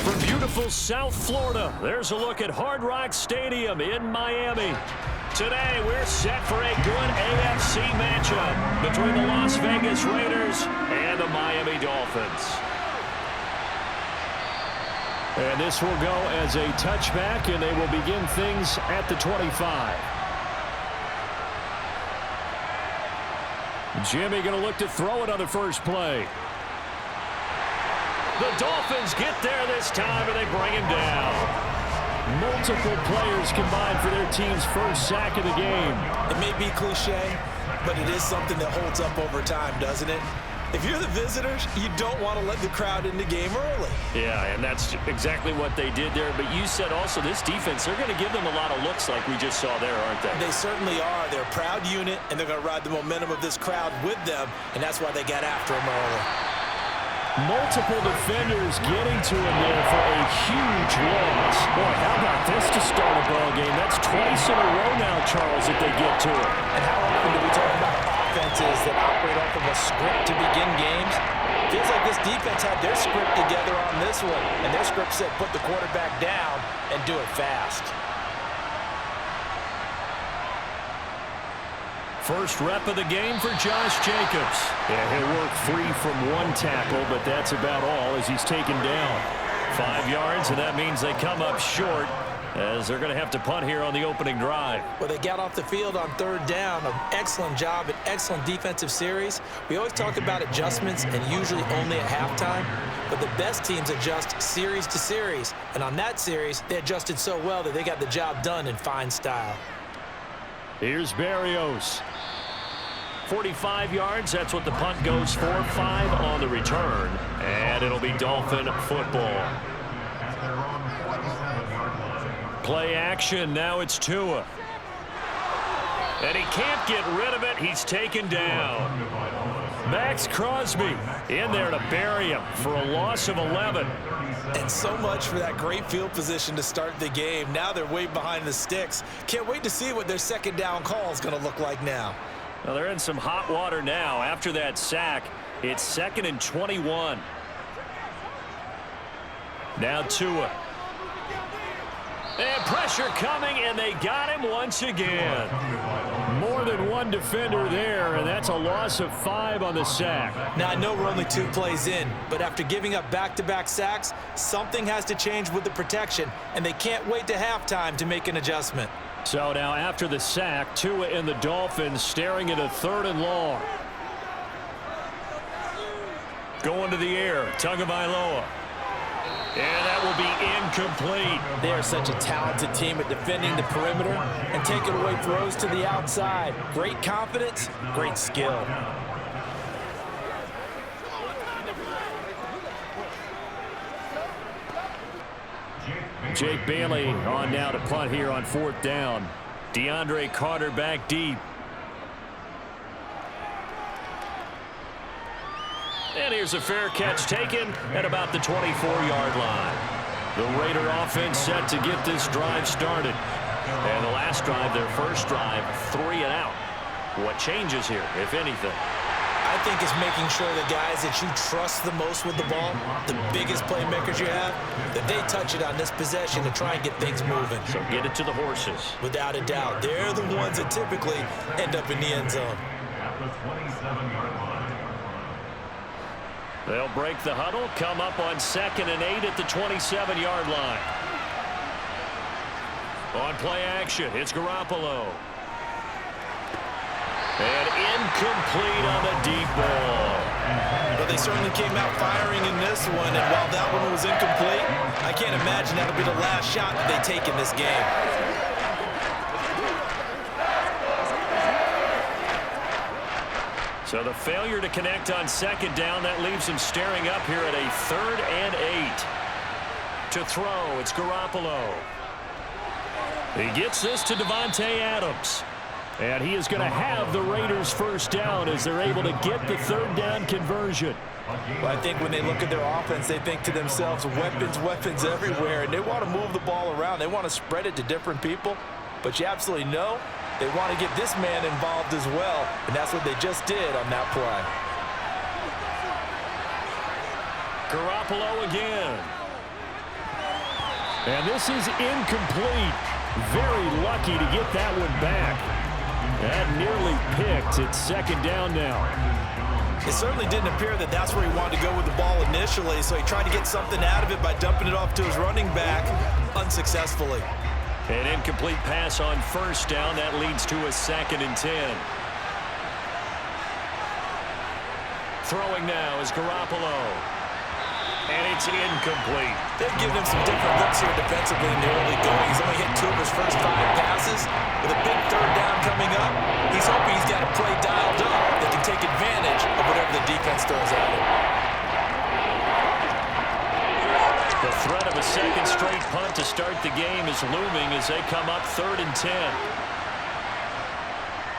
From beautiful South Florida, there's a look at Hard Rock Stadium in Miami. Today, we're set for a good AFC matchup between the Las Vegas Raiders and the Miami Dolphins. And this will go as a touchback, and they will begin things at the 25. Jimmy going to look to throw it on the first play. The Dolphins get there this time, and they bring him down. Multiple players combined for their team's first sack of the game. It may be cliche, but it is something that holds up over time, doesn't it? If you're the visitors, you don't want to let the crowd in the game early. Yeah, and that's exactly what they did there. But you said also this defense, they're going to give them a lot of looks like we just saw there, aren't they? They certainly are. They're a proud unit, and they're going to ride the momentum of this crowd with them, and that's why they got after them early. Multiple defenders getting to him there for a huge loss. Boy, how about this to start a ball game? That's twice in a row now, Charles, that they get to it. And how often do we talk about offenses that operate off of a script to begin games? Feels like this defense had their script together on this one, and their script said put the quarterback down and do it fast. First rep of the game for Josh Jacobs. Yeah, he'll work free from one tackle, but that's about all as he's taken down. 5 yards, and that means they come up short as they're going to have to punt here on the opening drive. Well, they got off the field on third down. An excellent job, an excellent defensive series. We always talk about adjustments and usually only at halftime, but the best teams adjust series to series. And on that series, they adjusted so well that they got the job done in fine style. Here's Berrios. 45 yards, that's what the punt goes for. 5 on the return, and it'll be Dolphin football. Play action, now it's Tua. And he can't get rid of it, he's taken down. Max Crosby in there to bury him for a loss of 11. And so much for that great field position to start the game. Now they're way behind the sticks. Can't wait to see what their second down call is going to look like now. Well, they're in some hot water now. After that sack, it's 2nd and 21. Now Tua. And pressure coming, and they got him once again. More than one defender there, and that's a loss of 5 on the sack. Now, I know we're only 2 plays in, but after giving up back-to-back sacks, something has to change with the protection, and they can't wait to halftime to make an adjustment. So now after the sack, Tua and the Dolphins staring at a 3rd and long. Going to the air, Tagovailoa. And that will be incomplete. They are such a talented team at defending the perimeter and taking away throws to the outside. Great confidence, great skill. Jake Bailey on now to punt here on 4th down. DeAndre Carter back deep. And here's a fair catch taken at about the 24-yard line. The Raider offense set to get this drive started. And the last drive, their first drive, 3 and out. What changes here, if anything? I think it's making sure the guys that you trust the most with the ball, the biggest playmakers you have, that they touch it on this possession to try and get things moving. So get it to the horses. Without a doubt. They're the ones that typically end up in the end zone. They'll break the huddle, come up on 2nd and 8 at the 27-yard line. On play action, it's Garoppolo. And incomplete on the deep ball. But they certainly came out firing in this one, and while that one was incomplete, I can't imagine that'll be the last shot that they take in this game. So the failure to connect on 2nd down, that leaves him staring up here at a 3rd and 8. To throw, it's Garoppolo. He gets this to Davante Adams. And he is going to have the Raiders first down as they're able to get the 3rd down conversion. Well, I think when they look at their offense, they think to themselves, weapons, weapons everywhere, and they want to move the ball around. They want to spread it to different people. But you absolutely know they want to get this man involved as well, and that's what they just did on that play. Garoppolo again. And this is incomplete. Very lucky to get that one back. That nearly picked. It's second down now. It certainly didn't appear that that's where he wanted to go with the ball initially, so he tried to get something out of it by dumping it off to his running back unsuccessfully. An incomplete pass on first down. That leads to a 2nd and 10. Throwing now is Garoppolo. And it's incomplete. They've given him some different looks here defensively in the early going. He's only hit 2 of his first 5 passes. With a big third down coming up, he's hoping he's got a play dialed up that can take advantage of whatever the defense throws at him. The threat of a second straight punt to start the game is looming as they come up 3rd and 10.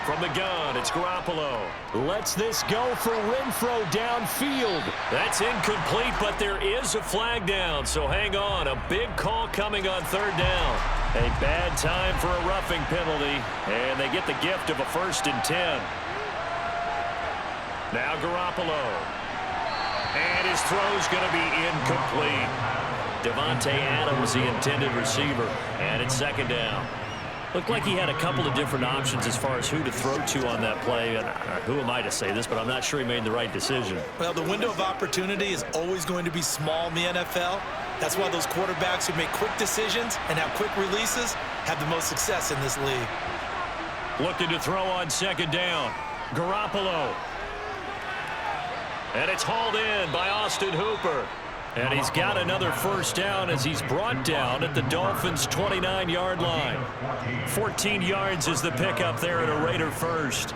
From the gun, it's Garoppolo. Lets this go for Renfro downfield. That's incomplete, but there is a flag down, so hang on. A big call coming on 3rd down. A bad time for a roughing penalty, and they get the gift of a 1st and 10. Now Garoppolo. And his throw's going to be incomplete. Davante Adams, the intended receiver, and it's 2nd down. Looked like he had a couple of different options as far as who to throw to on that play. And who am I to say this, but I'm not sure he made the right decision. Well, the window of opportunity is always going to be small in the NFL. That's why those quarterbacks who make quick decisions and have quick releases have the most success in this league. Looking to throw on 2nd down. Garoppolo. And it's hauled in by Austin Hooper. And he's got another 1st down as he's brought down at the Dolphins' 29-yard line. 14 yards is the pickup there at a Raider 1st.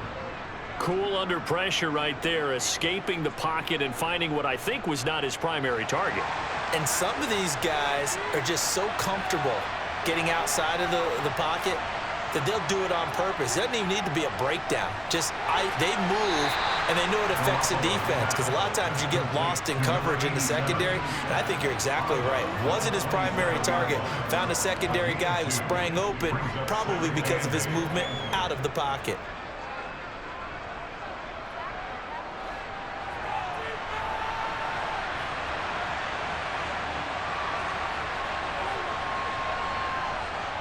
Cool under pressure right there, escaping the pocket and finding what I think was not his primary target. And some of these guys are just so comfortable getting outside of the pocket that they'll do it on purpose. It doesn't even need to be a breakdown. Just they move, and they know it affects the defense, because a lot of times you get lost in coverage in the secondary, and I think you're exactly right. Wasn't his primary target. Found a secondary guy who sprang open, probably because of his movement out of the pocket.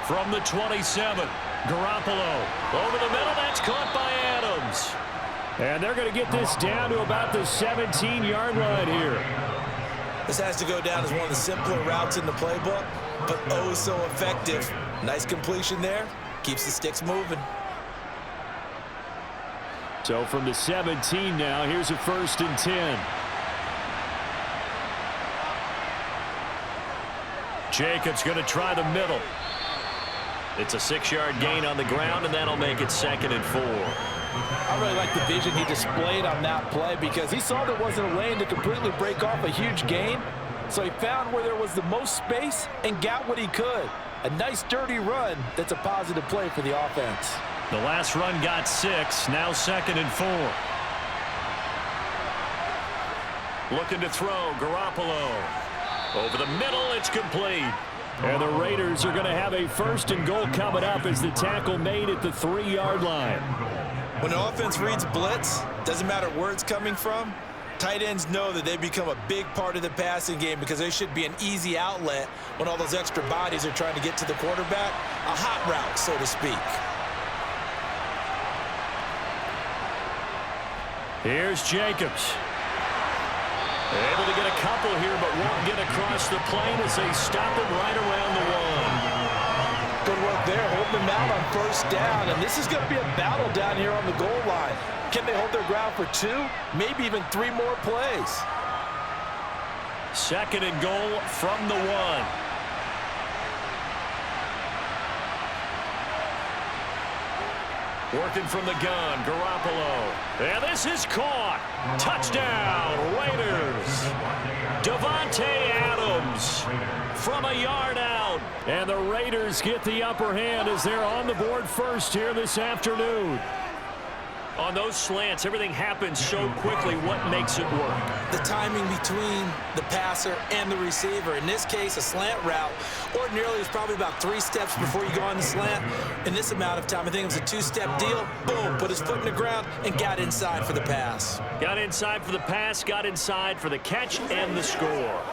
From the 27, Garoppolo over the middle. That's caught by Adams. And they're going to get this down to about the 17-yard line here. This has to go down as one of the simpler routes in the playbook, but oh so effective. Nice completion there. Keeps the sticks moving. So from the 17 now, here's a 1st and 10. Jacobs going to try the middle. It's a 6-yard gain on the ground, and that'll make it 2nd and 4. I really like the vision he displayed on that play, because he saw there wasn't a lane to completely break off a huge gain. So he found where there was the most space and got what he could. A nice dirty run that's a positive play for the offense. The last run got 6, now 2nd and 4. Looking to throw, Garoppolo. Over the middle, it's complete. And the Raiders are going to have a 1st and goal coming up as the tackle made at the 3-yard line. When an offense reads blitz, doesn't matter where it's coming from, tight ends know that they become a big part of the passing game, because they should be an easy outlet when all those extra bodies are trying to get to the quarterback. A hot route, so to speak. Here's Jacobs. Able to get a couple here, but won't get across the plane as they stop him right around the 1. Good work there, holding him out on 1st down. And this is going to be a battle down here on the goal line. Can they hold their ground for 2, maybe even 3 more plays? 2nd and goal from the 1. Working from the gun, Garoppolo. And this is caught. Touchdown, Raiders. Davante Adams from a yard out. And the Raiders get the upper hand as they're on the board first here this afternoon. On those slants, everything happens so quickly. What makes it work? The timing between the passer and the receiver. In this case, a slant route ordinarily is probably about 3 steps before you go on the slant. In this amount of time, I think it was a 2-step deal. Boom, put his foot in the ground and got inside for the pass. Got inside for the pass, got inside for the catch and the score.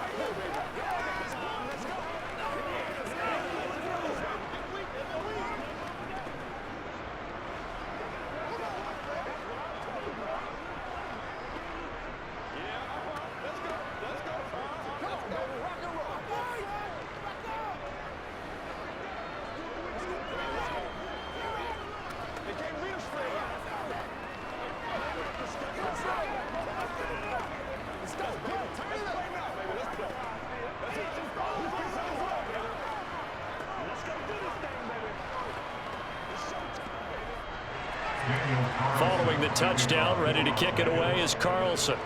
a touchdown. Ready to kick it away is Carlson.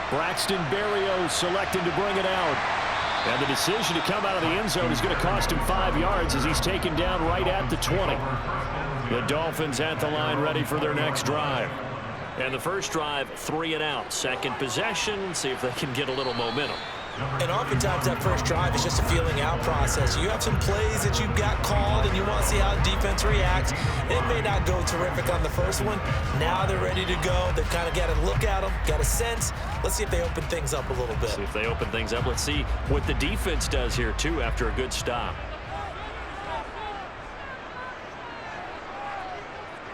Braxton Berrios selecting to bring it out. And the decision to come out of the end zone is going to cost him 5 yards as he's taken down right at the 20. The Dolphins at the line ready for their next drive. And the first drive, 3 and out. Second possession, see if they can get a little momentum. And oftentimes that first drive is just a feeling out process. You have some plays that you've got called and you want to see how the defense reacts. It may not go terrific on the first one. Now they're ready to go. They've kind of got to look at them, got a sense. Let's see if they open things up a little bit. See if they open things up. Let's see what the defense does here, too, after a good stop.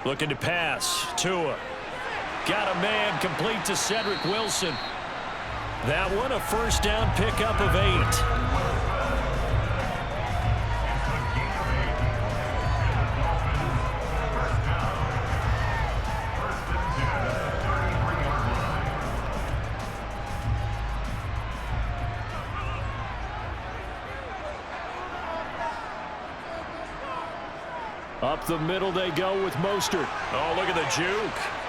Looking to pass. Tua. Got a man complete to Cedric Wilson. That one, a first down pickup of 8. Up the middle they go with Mostert. Oh, look at the juke.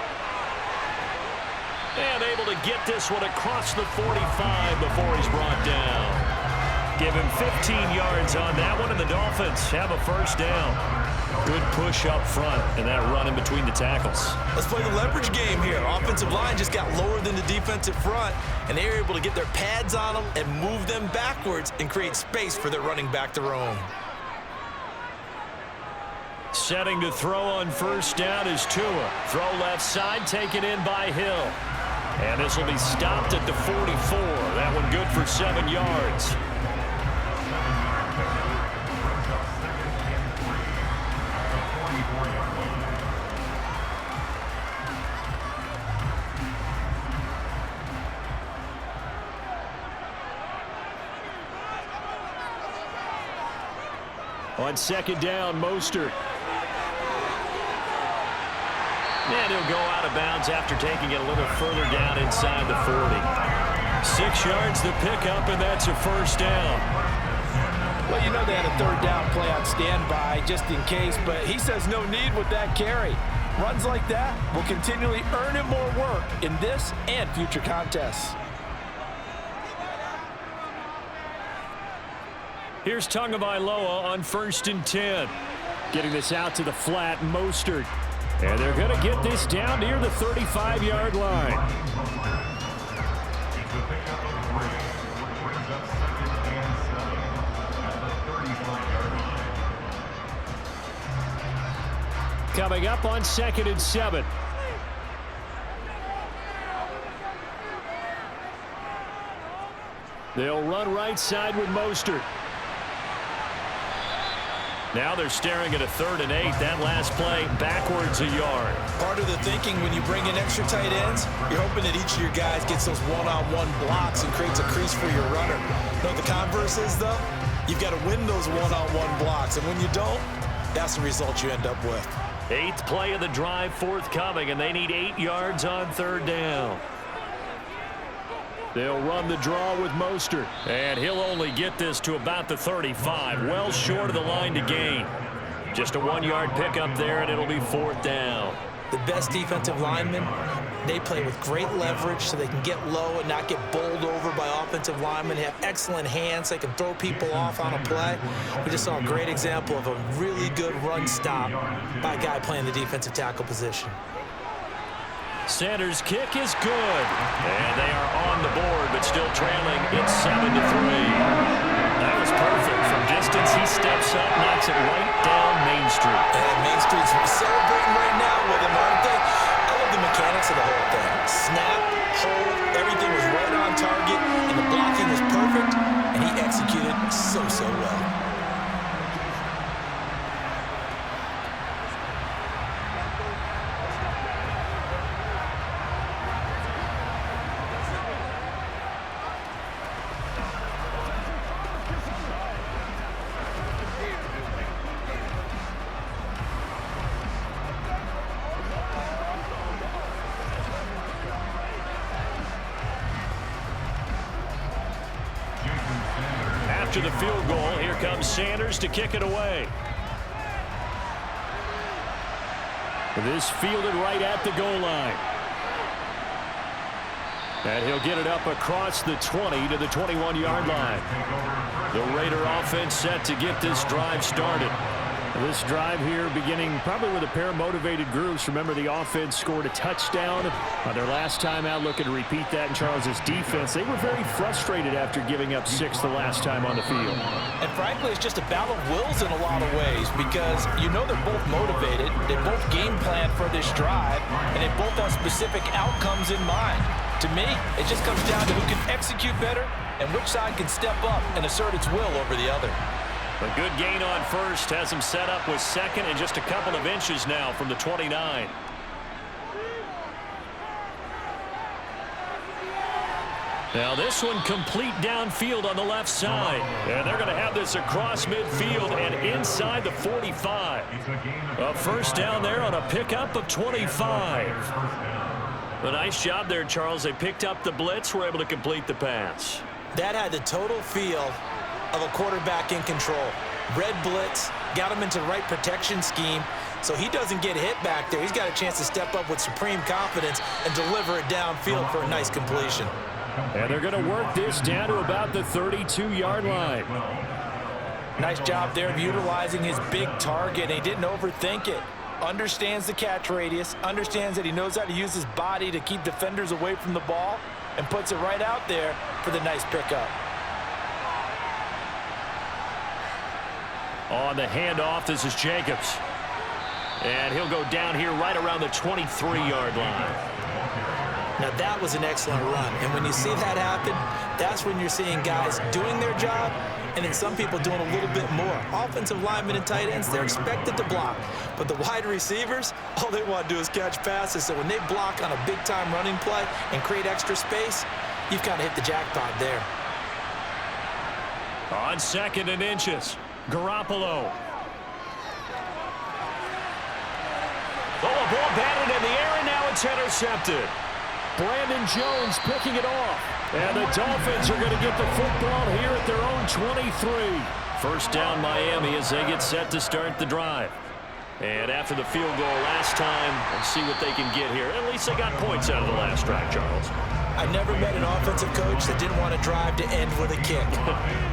And able to get this one across the 45 before he's brought down. Give him 15 yards on that one, and the Dolphins have a first down. Good push up front, and that run in between the tackles. Let's play the leverage game here. Offensive line just got lower than the defensive front, and they were able to get their pads on them and move them backwards and create space for their running back to roam. Setting to throw on first down is Tua. Throw left side, taken in by Hill. And this will be stopped at the 44. That one good for 7 yards. On second down, Mostert. And he'll go out of bounds after taking it a little further down inside the 40. 6 yards the pickup, and that's a first down. Well, you know they had a third down play on standby just in case, but he says no need with that carry. Runs like that will continually earn him more work in this and future contests. Here's Tagovailoa on 1st and 10. Getting this out to the flat, Mostert. And they're going to get this down near the 35-yard line. Coming up on 2nd and 7. They'll run right side with Mostert. Now they're staring at a 3rd and 8. That last play backwards a yard. Part of the thinking when you bring in extra tight ends, you're hoping that each of your guys gets those one-on-one blocks and creates a crease for your runner. You know what the converse is, though? You've got to win those one-on-one blocks, and when you don't, that's the result you end up with. 8th play of the drive forthcoming, and they need 8 yards on 3rd down. They'll run the draw with Mostert. And he'll only get this to about the 35. Well short of the line to gain. Just a 1-yard pickup there, and it'll be 4th down. The best defensive linemen, they play with great leverage so they can get low and not get bowled over by offensive linemen. They have excellent hands. They can throw people off on a play. We just saw a great example of a really good run stop by a guy playing the defensive tackle position. Sanders' kick is good. And they are on the board, but still trailing. It's 7-3. That was perfect. From distance, he steps up, knocks it right down Main Street. And Main Street's celebrating right now with him, aren't they? I love the mechanics of the whole thing. Snap, hold, everything was right on target, and the blocking was perfect, and he executed so well. After the field goal, here comes Sanders to kick it away. This fielded right at the goal line. And he'll get it up across the 20 to the 21-yard line. The Raider offense set to get this drive started. This drive here beginning probably with a pair of motivated groups. Remember, the offense scored a touchdown on their last time out, looking to repeat that in Charles's defense. They were very frustrated after giving up 6 the last time on the field. And frankly, it's just a battle of wills in a lot of ways because you know they're both motivated. They both game plan for this drive, and they both have specific outcomes in mind. To me, it just comes down to who can execute better and which side can step up and assert its will over the other. A good gain on first has him set up with second and just a couple of inches now from the 29. Now this one complete downfield on the left side. And they're going to have this across midfield and inside the 45. A first down there on a pickup of 25. A nice job there, Charles. They picked up the blitz, were able to complete the pass. That had the total feel of a quarterback in control. Red blitz, got him into the right protection scheme, so he doesn't get hit back there. He's got a chance to step up with supreme confidence and deliver it downfield for a nice completion. And they're going to work this down to about the 32-yard line. Nice job there of utilizing his big target. He didn't overthink it. Understands the catch radius, understands that he knows how to use his body to keep defenders away from the ball, and puts it right out there for the nice pickup. On the handoff, this is Jacobs. And he'll go down here right around the 23-yard line. Now that was an excellent run, and when you see that happen, that's when you're seeing guys doing their job and then some people doing a little bit more. Offensive linemen and tight ends, they're expected to block, but the wide receivers, all they want to do is catch passes. So when they block on a big-time running play and create extra space, you've kind of hit the jackpot there. On 2nd and inches, Garoppolo. Oh, a ball batted in the air, and now it's intercepted. Brandon Jones picking it off. And the Dolphins are going to get the football here at their own 23. First down, Miami, as they get set to start the drive. And after the field goal last time, let's see what they can get here. At least they got points out of the last drive, Charles. I never met an offensive coach that didn't want to drive to end with a kick.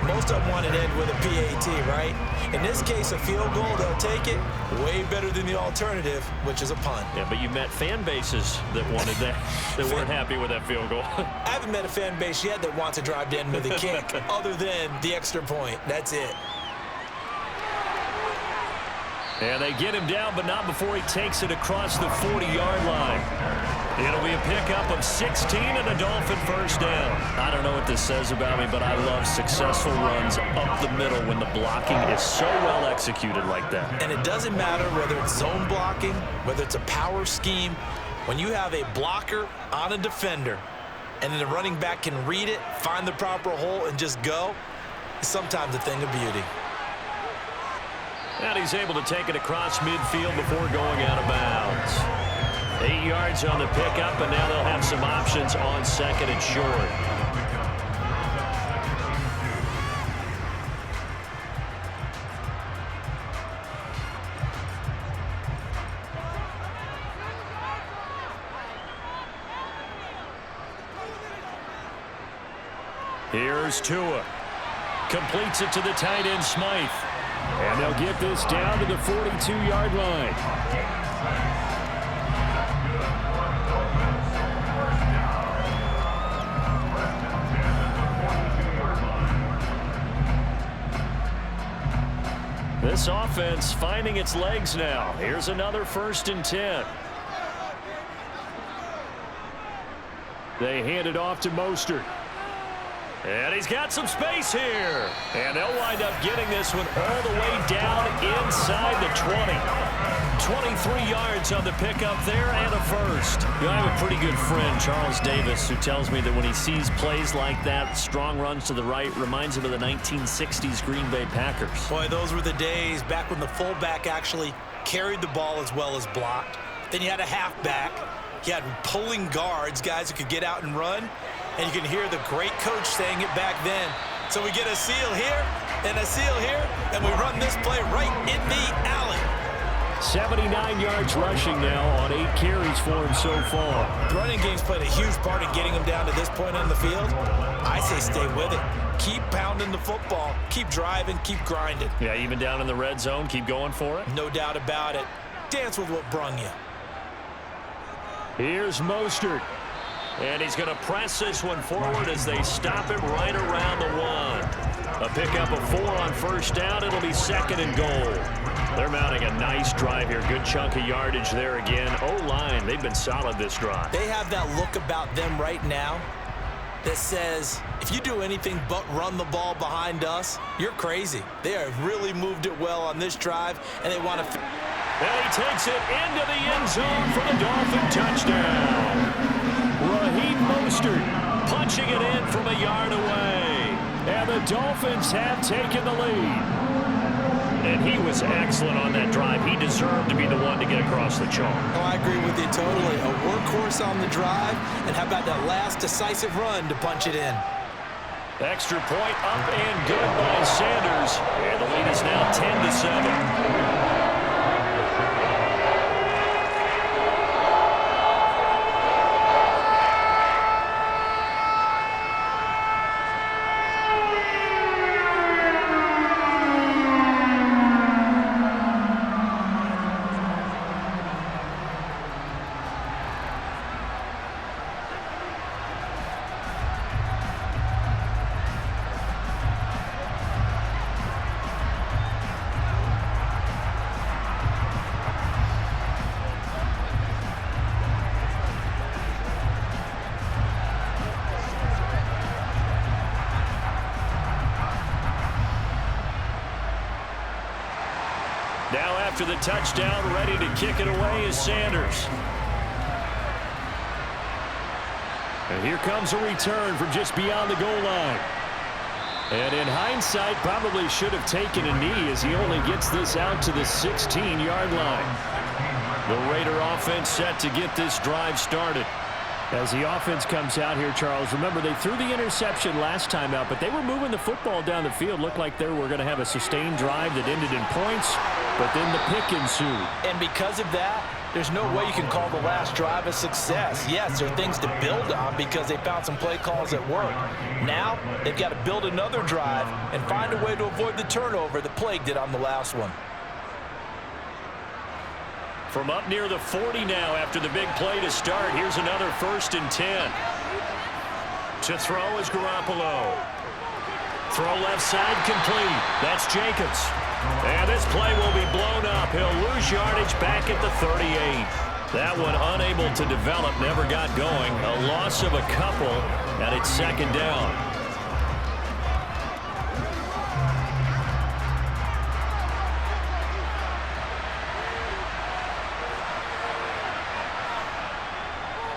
Most of them want to end with a PAT, right? In this case, a field goal, they'll take it. Way better than the alternative, which is a punt. Yeah, but you met fan bases that wanted that, that weren't happy with that field goal. I haven't met a fan base yet that wants to drive to end with a kick, other than the extra point. That's it. And they get him down, but not before he takes it across the 40-yard line. It'll be a pickup of 16 and a Dolphin first down. I don't know what this says about me, but I love successful runs up the middle when the blocking is so well executed like that. And it doesn't matter whether it's zone blocking, whether it's a power scheme. When you have a blocker on a defender, and then the running back can read it, find the proper hole, and just go, it's sometimes a thing of beauty. And he's able to take it across midfield before going out of bounds. 8 yards on the pickup, and now they'll have some options on 2nd and short. Here's Tua. Completes it to the tight end, Smythe. And they'll get this down to the 42-yard line. This offense finding its legs now. Here's another 1st and 10. They hand it off to Mostert. And he's got some space here. And they'll wind up getting this one all the way down inside the 20. 23 yards on the pickup there and a first. You know, I have a pretty good friend, Charles Davis, who tells me that when he sees plays like that, strong runs to the right, reminds him of the 1960s Green Bay Packers. Boy, those were the days back when the fullback actually carried the ball as well as blocked. Then you had a halfback. You had pulling guards, guys who could get out and run. And you can hear the great coach saying it back then. So we get a seal here and a seal here, and we run this play right in the alley. 79 yards rushing now on 8 carries for him so far. The running game's played a huge part in getting him down to this point on the field. I say stay with it. Keep pounding the football. Keep driving. Keep grinding. Yeah, even down in the red zone, keep going for it. No doubt about it. Dance with what brung you. Here's Mostert. And he's going to press this one forward as they stop him right around the 1. A pickup of 4 on first down. It'll be 2nd and goal. They're mounting a nice drive here. Good chunk of yardage there again. O-line, they've been solid this drive. They have that look about them right now that says, if you do anything but run the ball behind us, you're crazy. They have really moved it well on this drive, and they want to... And he takes it into the end zone for the Dolphin touchdown. Raheem Mostert punching it in from a yard away. And the Dolphins have taken the lead. And he was excellent on that drive. He deserved to be the one to get across the chalk. Oh, I agree with you totally. A workhorse on the drive, and how about that last decisive run to punch it in? Extra point up and good by Sanders. And the lead is now 10-7. Now after the touchdown, ready to kick it away is Sanders. And here comes a return from just beyond the goal line. And in hindsight, probably should have taken a knee as he only gets this out to the 16-yard line. The Raider offense set to get this drive started. As the offense comes out here, Charles, remember they threw the interception last time out, but they were moving the football down the field. Looked like they were going to have a sustained drive that ended in points, but then the pick ensued. And because of that, there's no way you can call the last drive a success. Yes, there are things to build on because they found some play calls that work. Now, they've got to build another drive and find a way to avoid the turnover that plagued it on the last one. From up near the 40 now after the big play to start. Here's another 1st and 10. To throw is Garoppolo. Throw left side complete. That's Jacobs. And this play will be blown up. He'll lose yardage back at the 38. That one unable to develop, never got going. A loss of a couple, and it's 2nd down.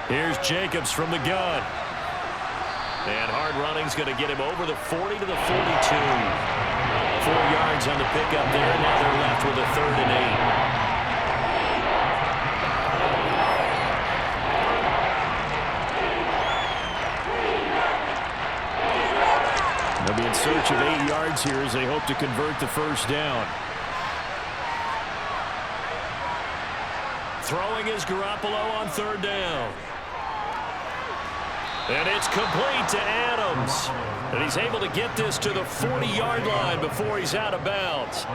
Here's Jacobs from the gun. And hard running's going to get him over the 40 to the 42. 4 yards on the pickup there. Now they're left with a 3rd and 8. They'll be in search of 8 yards here as they hope to convert the 1st down. Throwing is Garoppolo on 3rd down. And it's complete to Adams. And he's able to get this to the 40-yard line before he's out of bounds.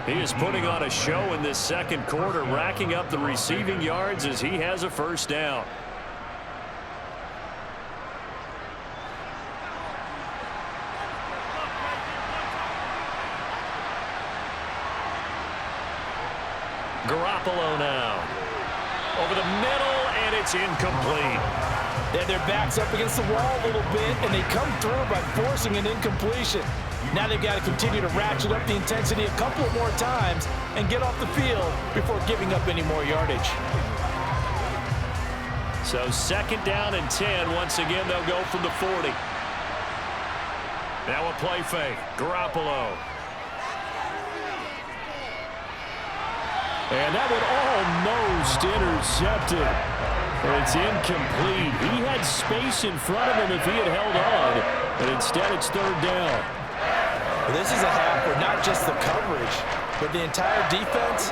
He is putting on a show in this 2nd quarter, racking up the receiving yards as he has a 1st down. Garoppolo now. Over the middle, and it's incomplete. They had their backs up against the wall a little bit, and they come through by forcing an incompletion. Now they've got to continue to ratchet up the intensity a couple more times and get off the field before giving up any more yardage. So 2nd down and 10. Once again, they'll go from the 40. Now a play fake. Garoppolo. And that one almost intercepted. It's incomplete. He had space in front of him if he had held on, but instead it's 3rd down. Well, this is a half where not just the coverage, but the entire defense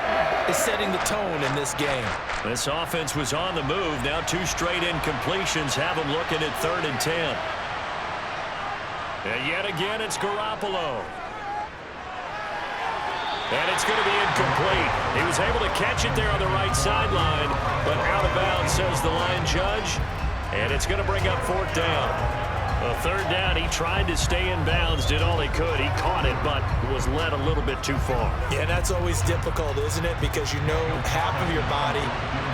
is setting the tone in this game. This offense was on the move. Now 2 straight incompletions have them looking at 3rd and 10. And yet again, it's Garoppolo. And it's going to be incomplete. He was able to catch it there on the right sideline, but out of bounds, says the line judge. And it's going to bring up 4th down. A 3rd down, he tried to stay in bounds, did all he could. He caught it, but was led a little bit too far. Yeah, that's always difficult, isn't it? Because you know half of your body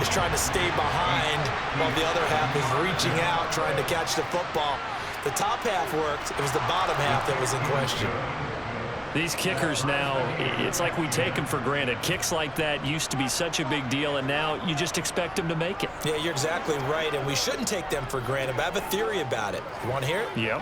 is trying to stay behind while the other half is reaching out, trying to catch the football. The top half worked. It was the bottom half that was in question. These kickers now, it's like we take them for granted. Kicks like that used to be such a big deal, and now you just expect them to make it. Yeah, you're exactly right, and we shouldn't take them for granted, but I have a theory about it. You want to hear it? Yep.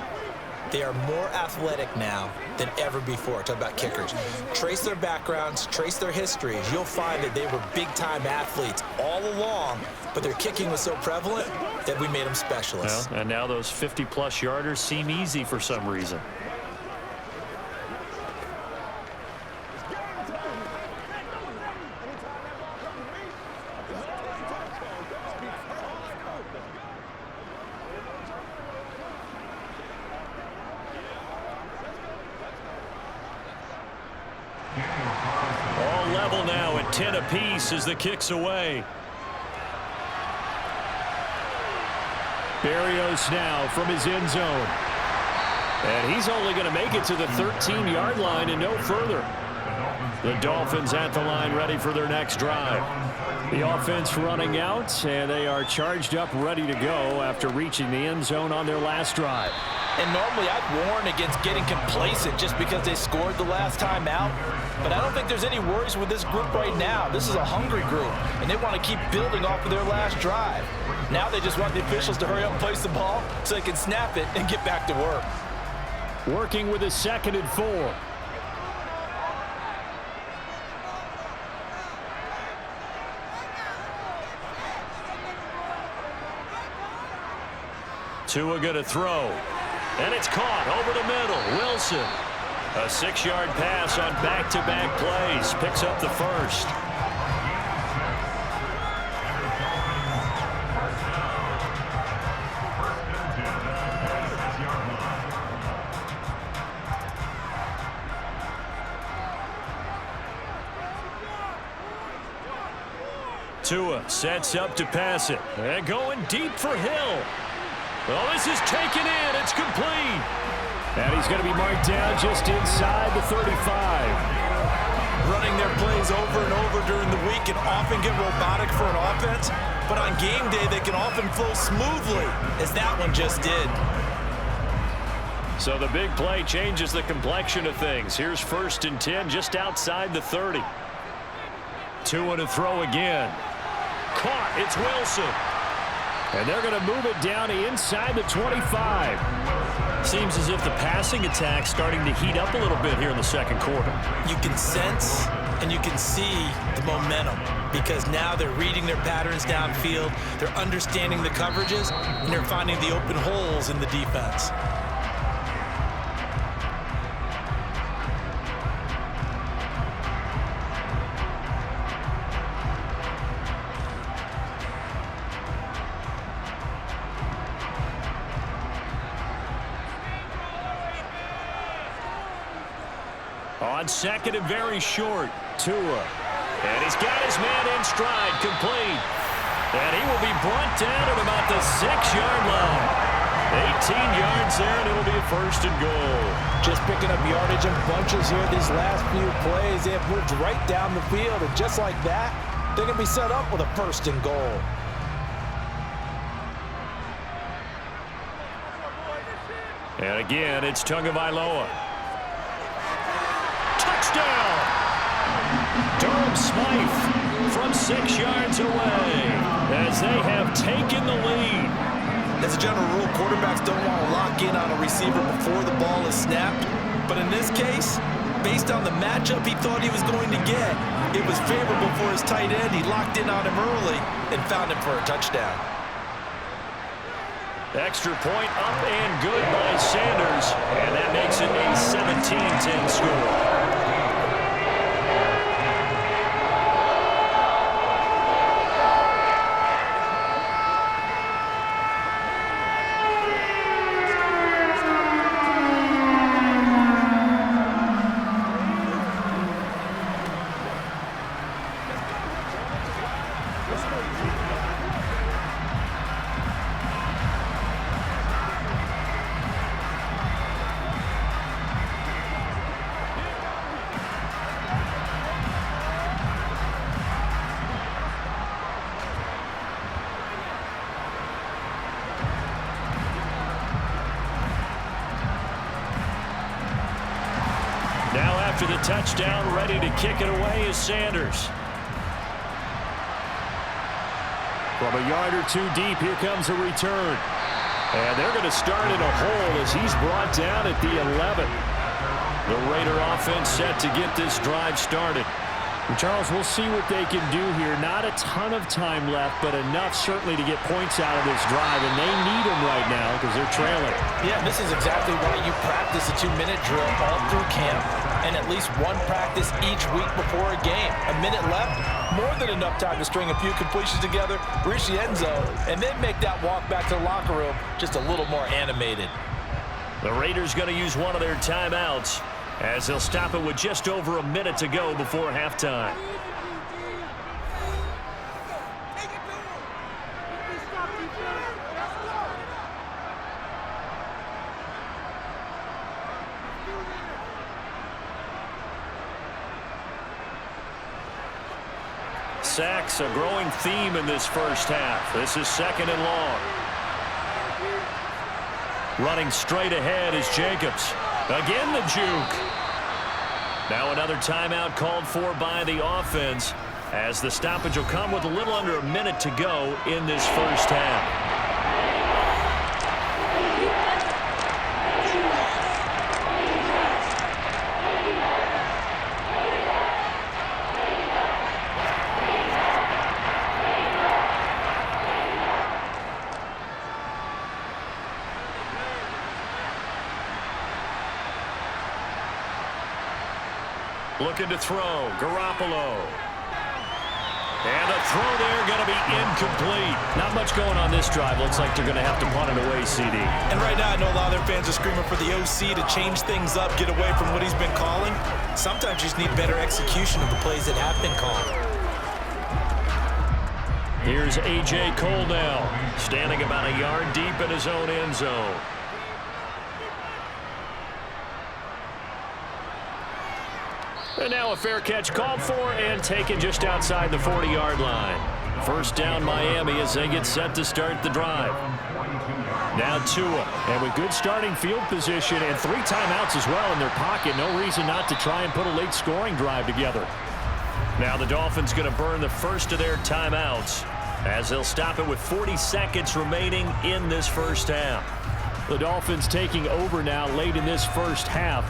They are more athletic now than ever before. Talk about kickers. Trace their backgrounds, trace their histories. You'll find that they were big-time athletes all along, but their kicking was so prevalent that we made them specialists. Well, and now those 50-plus yarders seem easy for some reason. All level now at 10 apiece as the kick's away. Berrios now from his end zone. And he's only going to make it to the 13-yard line and no further. The Dolphins at the line ready for their next drive. The offense running out, and they are charged up ready to go after reaching the end zone on their last drive. And normally I'd warn against getting complacent just because they scored the last time out. But I don't think there's any worries with this group right now. This is a hungry group, and they want to keep building off of their last drive. Now they just want the officials to hurry up and place the ball so they can snap it and get back to work. Working with a 2nd and 4. Tua going to throw. And it's caught over the middle. Wilson. A 6-yard pass on back-to-back plays. Picks up the first. Tua sets up to pass it. And going deep for Hill. Well, this is taken in. It's complete. And he's going to be marked down just inside the 35. Running their plays over and over during the week can often get robotic for an offense, but on game day they can often flow smoothly, as that one just did. So the big play changes the complexion of things. Here's 1st and 10 just outside the 30. Tua to throw again. Caught. It's Wilson. And they're going to move it down inside the 25. Seems as if the passing attack's starting to heat up a little bit here in the second quarter. You can sense and you can see the momentum because now they're reading their patterns downfield, they're understanding the coverages, and they're finding the open holes in the defense. On 2nd and very short, Tua. And he's got his man in stride, complete. And he will be brought down at about the 6-yard line. 18 yards there, and it'll be a 1st and goal. Just picking up yardage in bunches here these last few plays. They have moved right down the field, and just like that, they're going to be set up with a 1st and goal. And again, it's Tagovailoa. Touchdown! Durham Smythe from 6 yards away as they have taken the lead. As a general rule, quarterbacks don't want to lock in on a receiver before the ball is snapped. But in this case, based on the matchup he thought he was going to get, it was favorable for his tight end. He locked in on him early and found him for a touchdown. Extra point up and good by Sanders. And that makes it a 14-10 score. Now after the touchdown, ready to kick it away is Sanders. From a yard or two deep, here comes a return. And they're going to start in a hole as he's brought down at the 11. The Raider offense set to get this drive started. And Charles, we'll see what they can do here. Not a ton of time left, but enough certainly to get points out of this drive, and they need them right now because they're trailing. Yeah, this is exactly why you practice a 2-minute drill all through camp and at least one practice each week before a game. A minute left, more than enough time to string a few completions together, reach the end zone, and then make that walk back to the locker room just a little more animated. The Raiders going to use one of their timeouts as they'll stop it with just over a minute to go before halftime. Sacks, a growing theme in this first half. This is 2nd and long. Running straight ahead is Jacobs. Again the juke. Now another timeout called for by the offense as the stoppage will come with a little under a minute to go in this first half. Looking to throw, Garoppolo. And a throw there going to be incomplete. Not much going on this drive. Looks like they're going to have to punt it away, CD. And right now, I know a lot of their fans are screaming for the OC to change things up, get away from what he's been calling. Sometimes you just need better execution of the plays that have been called. Here's A.J. Cole now, standing about a yard deep in his own end zone. And now a fair catch called for and taken just outside the 40-yard line. First down Miami as they get set to start the drive. Now Tua, and with good starting field position and 3 timeouts as well in their pocket, no reason not to try and put a late scoring drive together. Now the Dolphins going to burn the first of their timeouts as they'll stop it with 40 seconds remaining in this first half. The Dolphins taking over now late in this first half.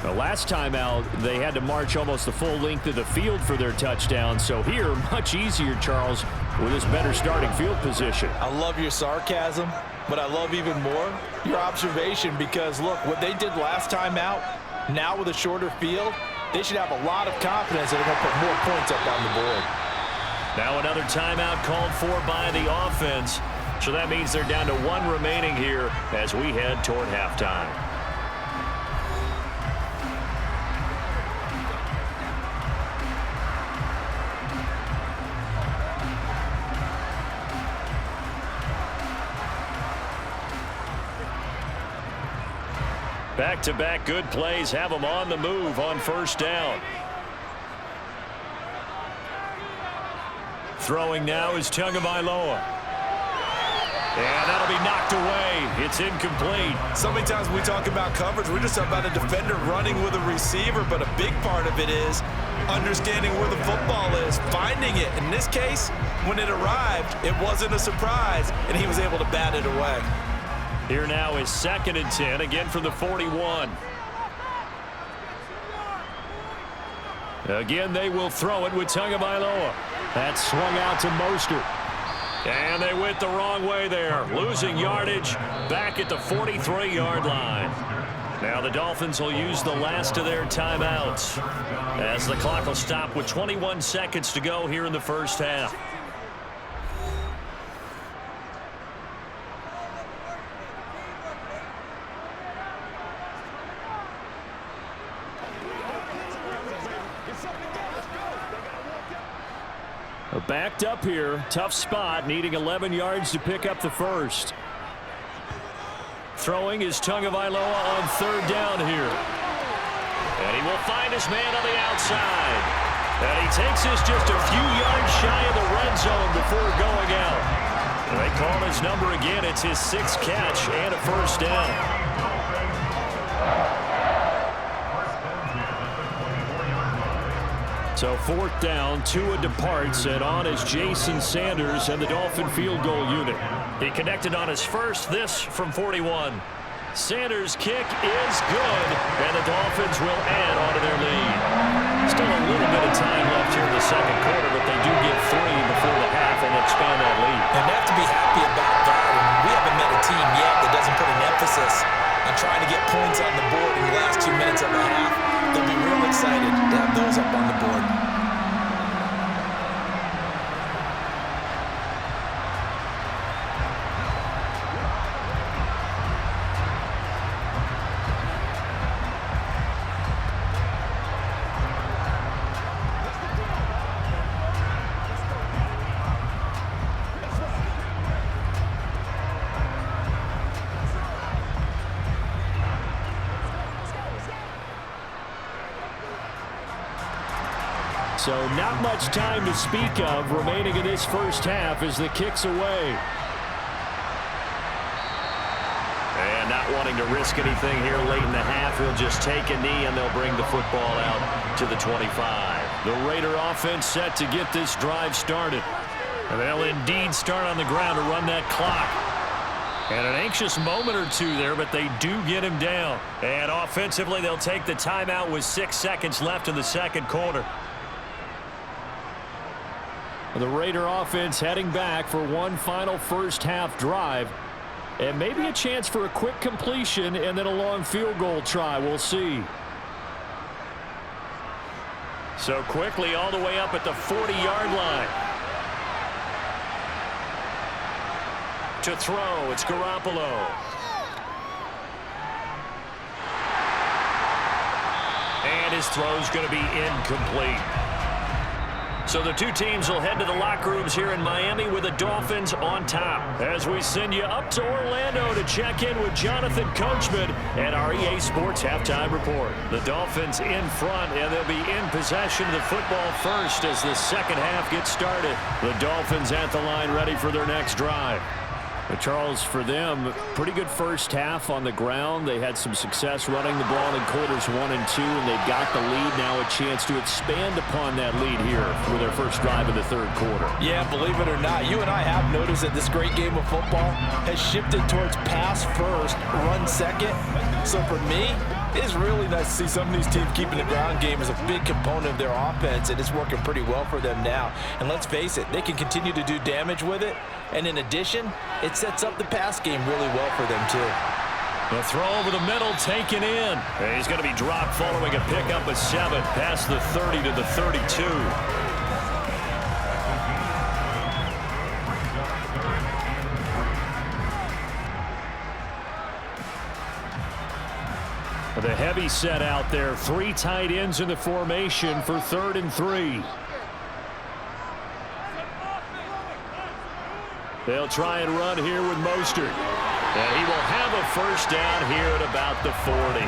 The last time out, they had to march almost the full length of the field for their touchdown. So here, much easier, Charles, with this better starting field position. I love your sarcasm, but I love even more your observation because, look, what they did last time out, now with a shorter field, they should have a lot of confidence that they're going to put more points up on the board. Now another timeout called for by the offense. So that means they're down to 1 remaining here as we head toward halftime. Back-to-back good plays have them on the move on first down. Throwing now is Tagovailoa. And that'll be knocked away. It's incomplete. So many times when we talk about coverage, we're just talking about a defender running with a receiver, but a big part of it is understanding where the football is, finding it. In this case, when it arrived, it wasn't a surprise, and he was able to bat it away. Here now is 2nd and 10, again from the 41. Again, they will throw it with Tagovailoa. That's swung out to Mostert. And they went the wrong way there, losing yardage back at the 43-yard line. Now the Dolphins will use the last of their timeouts as the clock will stop with 21 seconds to go here in the first half. Backed up here, tough spot, needing 11 yards to pick up the first. Throwing is Tagovailoa on third down here. And he will find his man on the outside. And he takes this just a few yards shy of the red zone before going out. And they call his number again. It's his 6th catch and a first down. So 4th down, Tua departs, and on is Jason Sanders and the Dolphin field goal unit. He connected on his first, this from 41. Sanders' kick is good, and the Dolphins will add on to their lead. Still a little bit of time left here in the second quarter, but they do get 3 before the half and expand that lead. And they have to be happy about that. And we haven't met a team yet that doesn't put an emphasis on trying to get points on the board in the last 2 minutes of the half. They'll be real excited to have those up on the board. So not much time to speak of remaining in this first half as the kick's away. And not wanting to risk anything here late in the half, he'll just take a knee and they'll bring the football out to the 25. The Raider offense set to get this drive started. And they'll indeed start on the ground to run that clock. And an anxious moment or two there, but they do get him down. And offensively, they'll take the timeout with 6 seconds left in the second quarter. The Raider offense heading back for one final first half drive. And maybe a chance for a quick completion and then a long field goal try. We'll see. So quickly all the way up at the 40-yard line. To throw, it's Garoppolo. And his throw's going to be incomplete. So the two teams will head to the locker rooms here in Miami with the Dolphins on top. As we send you up to Orlando to check in with Jonathan Coachman and our EA Sports Halftime Report. The Dolphins in front, and they'll be in possession of the football first as the second half gets started. The Dolphins at the line ready for their next drive. But Charles, for them, pretty good first half on the ground. They had some success running the ball in quarters 1 and 2, and they've got the lead now, a chance to expand upon that lead here for their first drive of the third quarter. Yeah, believe it or not, you and I have noticed that this great game of football has shifted towards pass first, run second. So for me, it's really nice to see some of these teams keeping the ground game as a big component of their offense, and it's working pretty well for them now. And let's face it, they can continue to do damage with it, and in addition, it sets up the pass game really well for them too. The throw over the middle taken in. And he's going to be dropped following a pickup of 7 past the 30 to the 32. The heavy set out there. 3 tight ends in the formation for 3rd and 3. They'll try and run here with Mostert. And he will have a first down here at about the 40.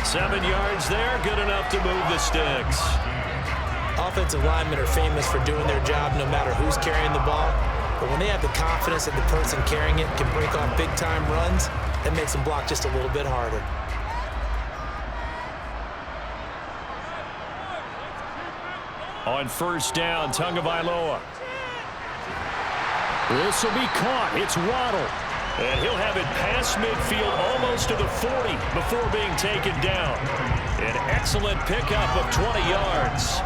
7 yards there, good enough to move the sticks. Offensive linemen are famous for doing their job no matter who's carrying the ball. But when they have the confidence that the person carrying it can break off big-time runs, that makes them block just a little bit harder. On first down, Tagovailoa. This will be caught. It's Waddle. And he'll have it past midfield almost to the 40 before being taken down. An excellent pickup of 20 yards.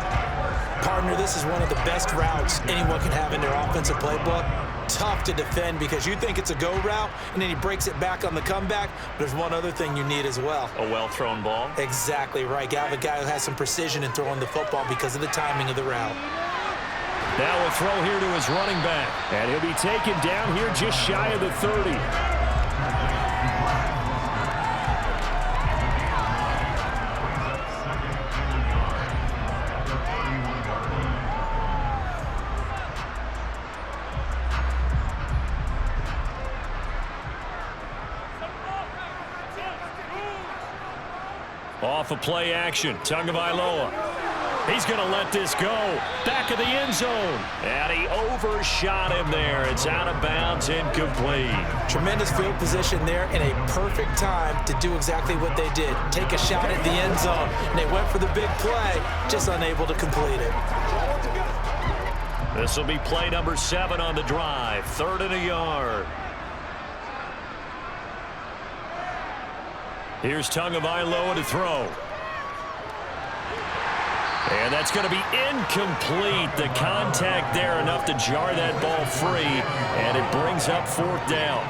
Partner, this is one of the best routes anyone can have in their offensive playbook. tough to defend because you think it's a go route, and then he breaks it back on the comeback. There's one other thing you need as well. A well-thrown ball? Exactly right. You have a guy who has some precision in throwing the football because of the timing of the route. Now a throw here to his running back. And he'll be taken down here just shy of the 30. Off of play action, Tagovailoa. He's going to let this go. Back of the end zone. And he overshot him there. It's out of bounds, incomplete. Tremendous field position there and a perfect time to do exactly what they did. Take a shot at the end zone. And they went for the big play, just unable to complete it. This will be play number 7 on the drive. 3rd and a yard. Here's Tagovailoa to throw. And that's going to be incomplete. The contact there enough to jar that ball free, and it brings up 4th down.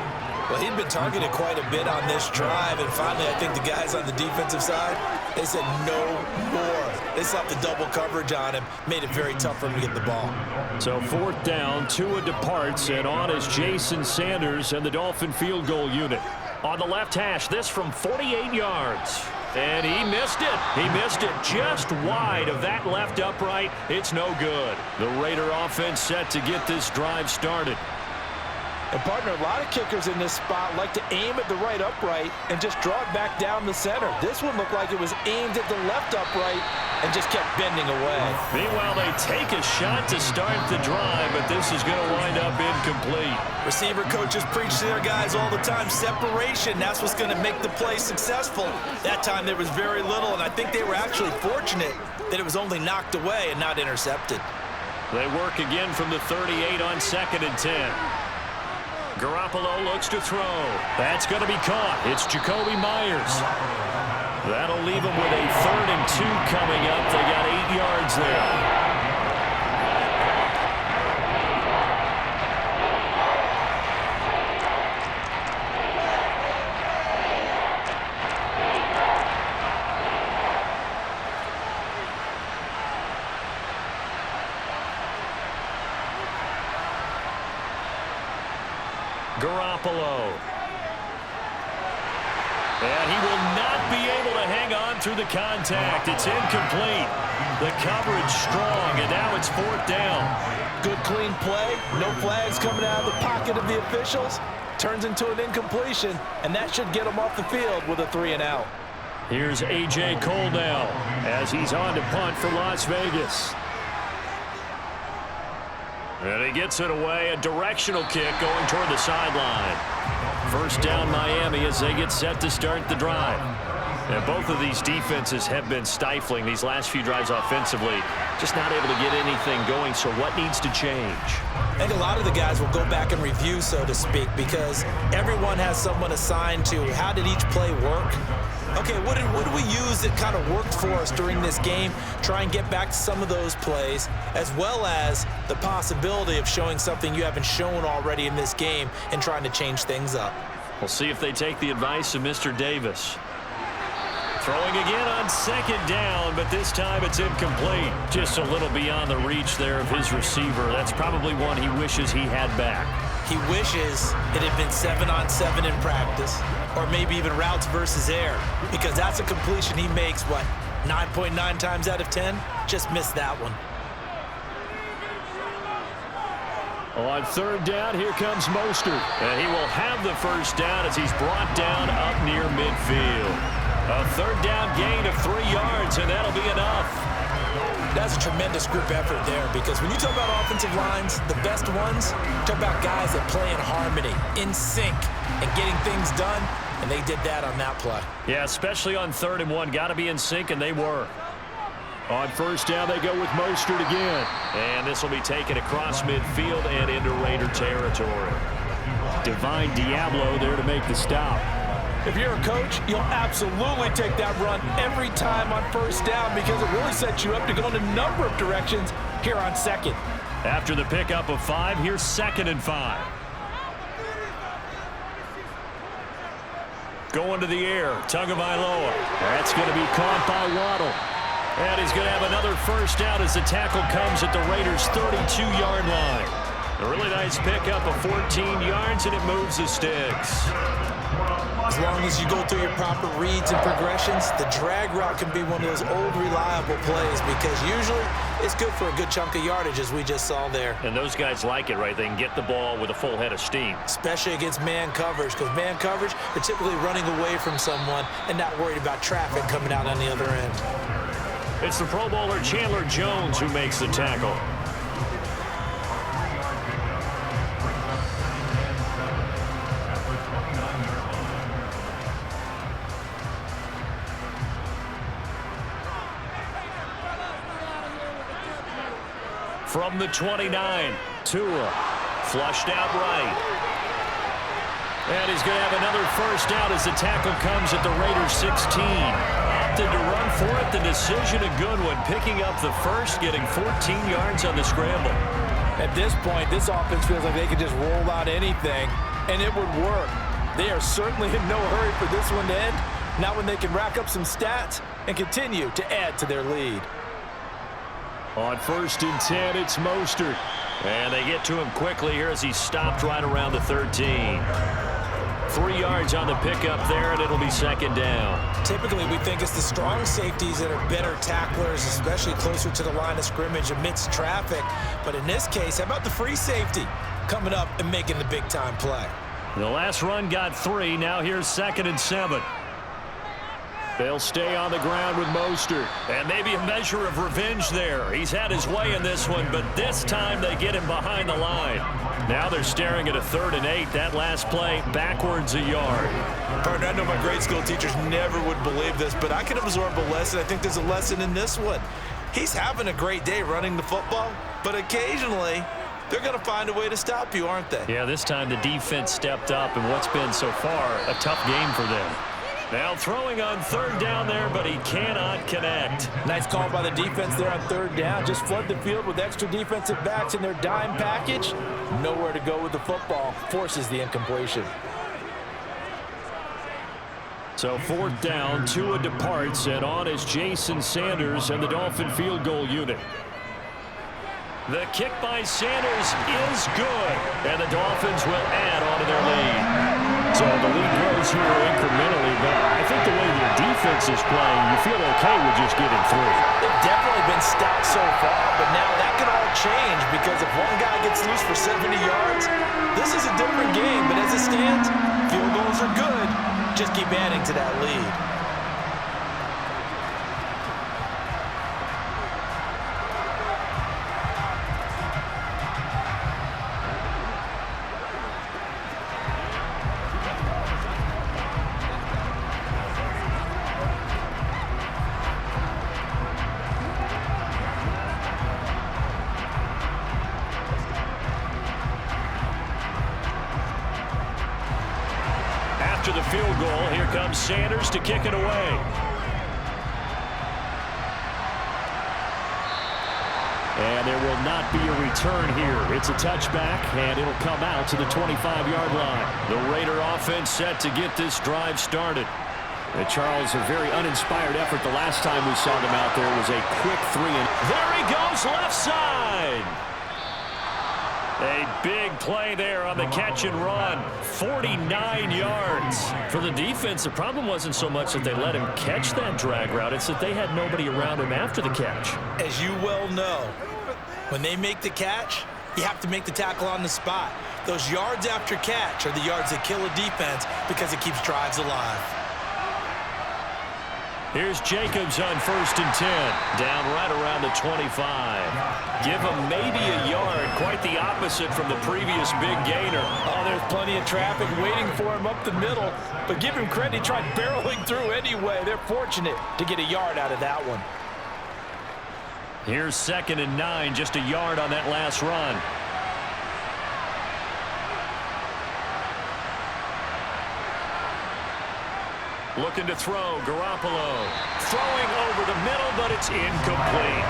Well, he'd been targeted quite a bit on this drive, and finally I think the guys on the defensive side, they said no more. They slapped the double coverage on him, made it very tough for him to get the ball. So 4th down, Tua departs, and on is Jason Sanders and the Dolphin field goal unit. On the left hash, this from 48 yards. And he missed it. He missed it just wide of that left upright. It's no good. The Raider offense set to get this drive started. And, partner, a lot of kickers in this spot like to aim at the right upright and just draw it back down the center. This one looked like it was aimed at the left upright and just kept bending away. Meanwhile, they take a shot to start the drive, but this is going to wind up incomplete. Receiver coaches preach to their guys all the time. Separation, that's what's going to make the play successful. That time there was very little, and I think they were actually fortunate that it was only knocked away and not intercepted. They work again from the 38 on 2nd and 10. Garoppolo looks to throw. That's going to be caught. It's Jacoby Myers. That'll leave him with a 3rd and 2 coming up. They got 8 yards there. Garoppolo. And he will not be able to hang on through the contact. It's incomplete. The coverage strong, and now it's 4th down. Good clean play. No flags coming out of the pocket of the officials. Turns into an incompletion, and that should get him off the field with a 3 and out. Here's A.J. Cole now as he's on to punt for Las Vegas. And he gets it away. A directional kick going toward the sideline. 1st down Miami as they get set to start the drive. And both of these defenses have been stifling these last few drives offensively. Just not able to get anything going, so what needs to change? I think a lot of the guys will go back and review, so to speak, because everyone has someone assigned to how did each play work. Okay, what did we use that kind of worked for us during this game? Try and get back to some of those plays, as well as the possibility of showing something you haven't shown already in this game and trying to change things up. We'll see if they take the advice of Mr. Davis. Throwing again on 2nd down, but this time it's incomplete. Just a little beyond the reach there of his receiver. That's probably one he wishes he had back. He wishes it had been 7-on-7 in practice, or maybe even routes versus air, because that's a completion he makes, what, 9.9 times out of 10? Just missed that one. On 3rd down, here comes Mostert. And he will have the 1st down as he's brought down up near midfield. A 3rd down gain of 3 yards, and that'll be enough. That's a tremendous group effort there, because when you talk about offensive lines, the best ones, talk about guys that play in harmony, in sync, and getting things done, and they did that on that play. Yeah, especially on 3rd and 1. Got to be in sync, and they were. On 1st down, they go with Mostert again. And this will be taken across midfield and into Raider territory. Divine Diablo there to make the stop. If you're a coach, you'll absolutely take that run every time on 1st down because it really sets you up to go in a number of directions here on 2nd. After the pickup of 5, here's 2nd and 5. Going to the air, Tagovailoa. That's going to be caught by Waddle. And he's going to have another first down as the tackle comes at the Raiders' 32-yard line. A really nice pickup of 14 yards, and it moves the sticks. As long as you go through your proper reads and progressions, the drag route can be one of those old reliable plays because usually it's good for a good chunk of yardage, as we just saw there. And those guys like it, right? They can get the ball with a full head of steam. Especially against man coverage, because man coverage, they're typically running away from someone and not worried about traffic coming out on the other end. It's the Pro Bowler Chandler Jones who makes the tackle. From the 29, Tua flushed out right. And he's going to have another first down as the tackle comes at the Raiders' 16. Opted to run for it. The decision a good one. Picking up the first, getting 14 yards on the scramble. At this point, this offense feels like they could just roll out anything, and it would work. They are certainly in no hurry for this one to end. Not when they can rack up some stats and continue to add to their lead. On 1st and 10, it's Mostert. And they get to him quickly here as he stopped right around the 13. 3 yards on the pickup there, and it'll be 2nd down. Typically, we think it's the strong safeties that are better tacklers, especially closer to the line of scrimmage amidst traffic. But in this case, how about the free safety coming up and making the big-time play? The last run got 3. Now here's 2nd and 7. They'll stay on the ground with Mostert. And maybe a measure of revenge there. He's had his way in this one, but this time they get him behind the line. Now they're staring at a 3rd and 8. That last play, backwards a yard. Partner, I know my grade school teachers never would believe this, but I can absorb a lesson. I think there's a lesson in this one. He's having a great day running the football, but occasionally they're going to find a way to stop you, aren't they? Yeah, this time the defense stepped up in what's been so far a tough game for them. Now throwing on 3rd down there, but he cannot connect. Nice call by the defense there on 3rd down. Just flood the field with extra defensive backs in their dime package. Nowhere to go with the football. Forces the incompletion. So 4th down, Tua departs, and on is Jason Sanders and the Dolphin field goal unit. The kick by Sanders is good, and the Dolphins will add on to their lead. So the lead grows here incrementally, but I think the way their defense is playing, you feel okay with just getting 3. They've definitely been stout so far, but now that could all change because if one guy gets loose for 70 yards, this is a different game. But as it stands, field goals are good. Just keep adding to that lead. After the field goal, here comes Sanders to kick it away. And there will not be a return here. It's a touchback, and it'll come out to the 25-yard line. The Raider offense set to get this drive started. And Charles, a very uninspired effort the last time we saw them out there was a quick 3. And there he goes, left side. A big play there on the catch and run. 49 yards. For the defense, the problem wasn't so much that they let him catch that drag route. It's that they had nobody around him after the catch. As you well know, when they make the catch, you have to make the tackle on the spot. Those yards after catch are the yards that kill a defense because it keeps drives alive. Here's Jacobs on 1st and 10. Down right around the 25. Give him maybe a yard. Quite the opposite from the previous big gainer. Oh, there's plenty of traffic waiting for him up the middle. But give him credit, he tried barreling through anyway. They're fortunate to get a yard out of that one. Here's 2nd and 9. Just a yard on that last run. Looking to throw, Garoppolo. Throwing over the middle, but it's incomplete.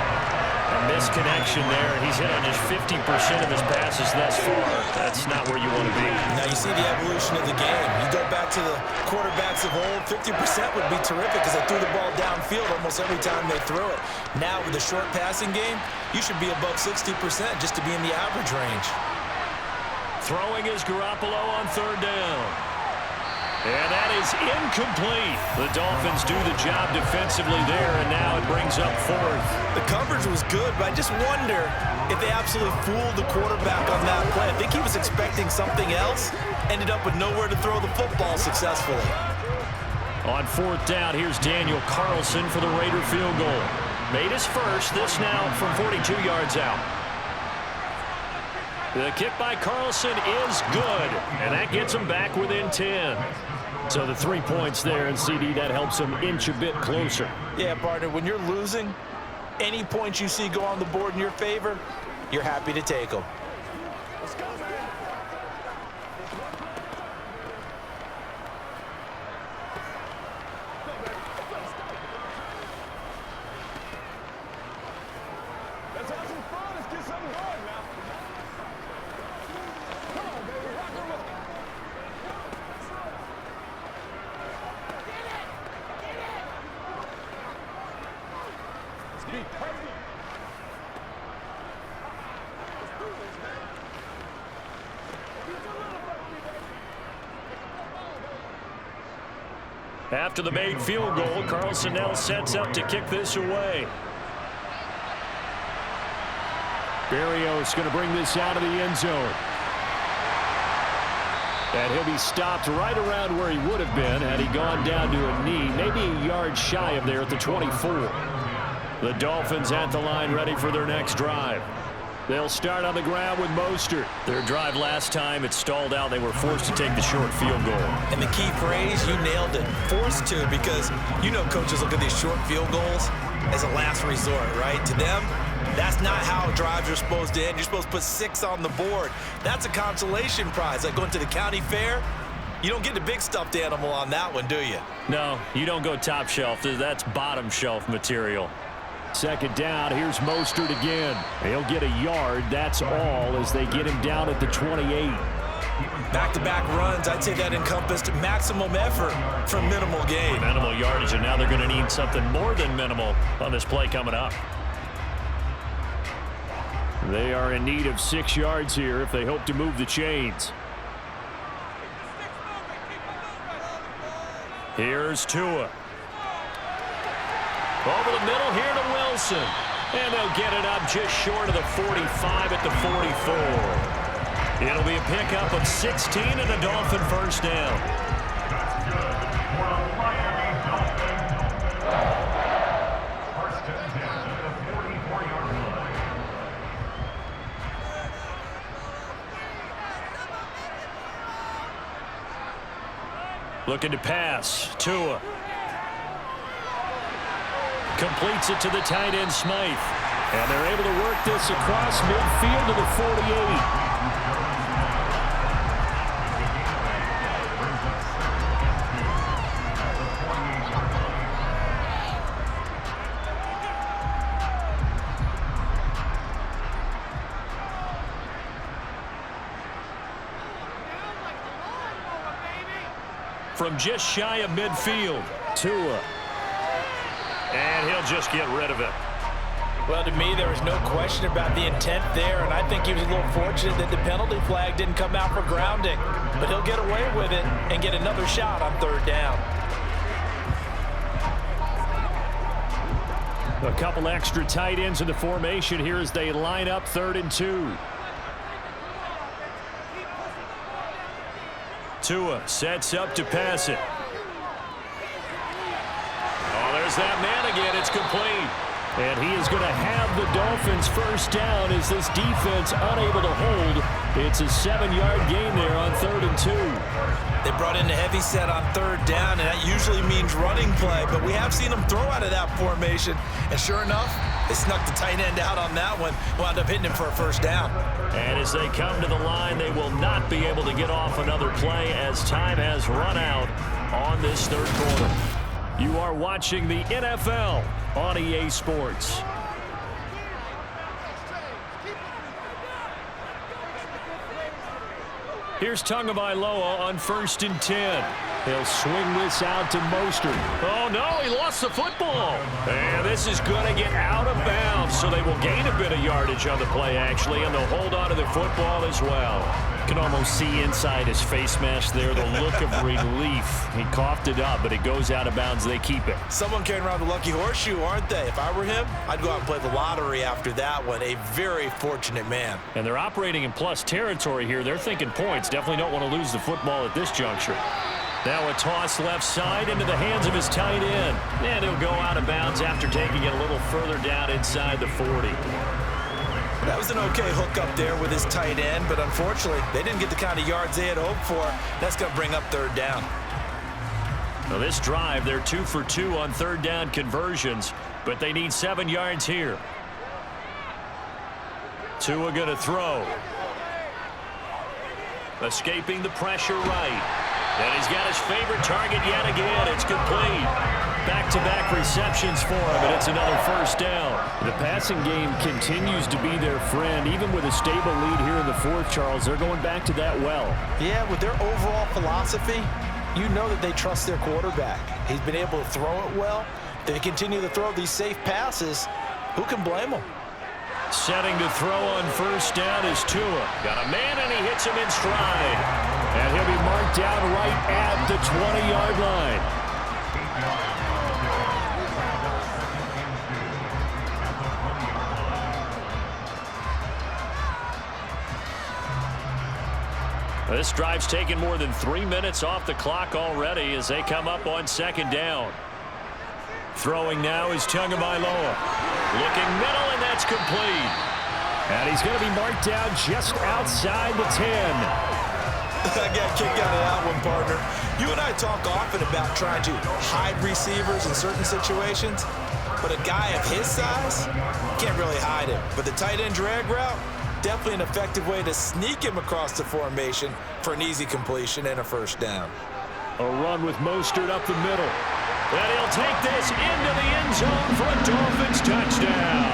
A misconnection there. He's hit on just 50% of his passes thus far. That's not where you want to be. Now you see the evolution of the game. You go back to the quarterbacks of old, 50% would be terrific because they threw the ball downfield almost every time they threw it. Now with the short passing game, you should be above 60% just to be in the average range. Throwing is Garoppolo on third down. And that is incomplete. The Dolphins do the job defensively there, and now it brings up fourth. The coverage was good, but I just wonder if they absolutely fooled the quarterback on that play. I think he was expecting something else, ended up with nowhere to throw the football successfully. On fourth down, here's Daniel Carlson for the Raider field goal. Made his first, this now from 42 yards out. The kick by Carlson is good, and that gets him back within 10. So the 3 points there, and CD, that helps him inch a bit closer. Yeah, partner, when you're losing, any points you see go on the board in your favor, you're happy to take them. After the made field goal, Carlson now sets up to kick this away. Berrios going to bring this out of the end zone. And he'll be stopped right around where he would have been had he gone down to a knee, maybe a yard shy of there at the 24. The Dolphins at the line ready for their next drive. They'll start on the ground with Mostert. Their drive last time, it stalled out. They were forced to take the short field goal. And the key phrase, you nailed it, forced to, because you know coaches look at these short field goals as a last resort, right? To them, that's not how drives are supposed to end. You're supposed to put 6 on the board. That's a consolation prize. Like going to the county fair, you don't get the big stuffed animal on that one, do you? No, you don't go top shelf. That's bottom shelf material. Second down, here's Mostert again. He'll get a yard, that's all, as they get him down at the 28. Back-to-back runs, I'd say that encompassed maximum effort for minimal gain. Minimal yardage, and now they're going to need something more than minimal on this play coming up. They are in need of 6 yards here if they hope to move the chains. Here's Tua. Over the middle here to Wilson. And they'll get it up just short of the 45 at the 44. It'll be a pickup of 16 and a Dolphin first down. Looking to pass. Tua. Completes it to the tight end, Smythe. And they're able to work this across midfield to the 48. From just shy of midfield, Tua. And he'll just get rid of it. Well, to me, there was no question about the intent there, and I think he was a little fortunate that the penalty flag didn't come out for grounding. But he'll get away with it and get another shot on third down. A couple extra tight ends in the formation here as they line up 3rd and 2. Tua sets up to pass it. Oh, there's that man again. It's complete. And he is going to have the Dolphins first down as this defense unable to hold. It's a 7-yard gain there on 3rd and 2. They brought in a heavy set on 3rd down, and that usually means running play, but we have seen them throw out of that formation. And sure enough, they snuck the tight end out on that one, wound up hitting him for a first down. And as they come to the line, they will not be able to get off another play as time has run out on this 3rd quarter. You are watching the NFL on EA Sports. Here's Tagovailoa on 1st and 10. He'll swing this out to Mostert. Oh, no, he lost the football. And this is going to get out of bounds, so they will gain a bit of yardage on the play, actually, and they'll hold on to the football as well. You can almost see inside his face mask there the look of relief. He coughed it up, but it goes out of bounds. They keep it. Someone carrying around the lucky horseshoe, aren't they? If I were him, I'd go out and play the lottery after that one. A very fortunate man. And they're operating in plus territory here. They're thinking points. Definitely don't want to lose the football at this juncture. Now a toss left side into the hands of his tight end. And he'll go out of bounds after taking it a little further down inside the 40. That was an okay hook up there with his tight end, but unfortunately, they didn't get the kind of yards they had hoped for. That's going to bring up 3rd down. Now this drive, they're 2 for 2 on 3rd down conversions, but they need 7 yards here. Tua going to throw. Escaping the pressure right. And he's got his favorite target yet again. It's complete. Back-to-back receptions for him, and it's another 1st down. The passing game continues to be their friend. Even with a stable lead here in the 4th, Charles, they're going back to that well. Yeah, with their overall philosophy, you know that they trust their quarterback. He's been able to throw it well. They continue to throw these safe passes. Who can blame them? Setting to throw on 1st down is Tua. Got a man, and he hits him in stride. And he'll be marked down right at the 20-yard line. This drive's taken more than 3 minutes off the clock already as they come up on 2nd down. Throwing now is Tagovailoa. Looking middle, and that's complete. And he's going to be marked down just outside the 10. I got kicked out of that one, partner. You and I talk often about trying to hide receivers in certain situations, but a guy of his size can't really hide him. But the tight end drag route, definitely an effective way to sneak him across the formation for an easy completion and a 1st down. A run with Mostert up the middle. And he'll take this into the end zone for a Dolphins touchdown.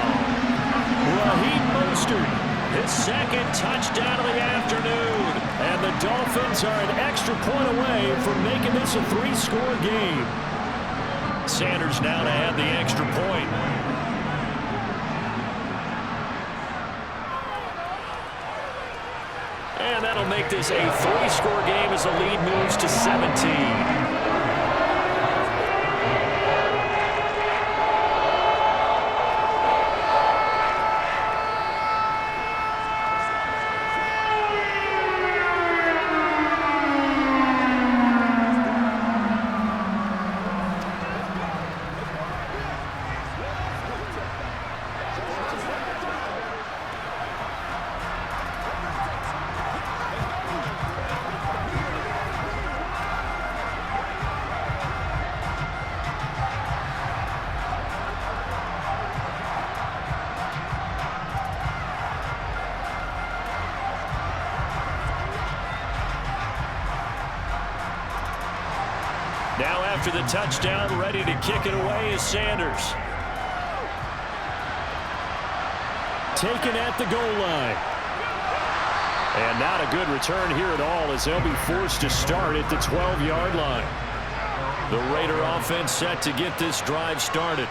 Raheem Mostert. His 2nd touchdown of the afternoon. And the Dolphins are an extra point away from making this a 3-score game. Sanders now to add the extra point. And that'll make this a 3-score game as the lead moves to 17. Now after the touchdown, ready to kick it away is Sanders. Taken at the goal line. And not a good return here at all as they'll be forced to start at the 12-yard line. The Raider offense set to get this drive started.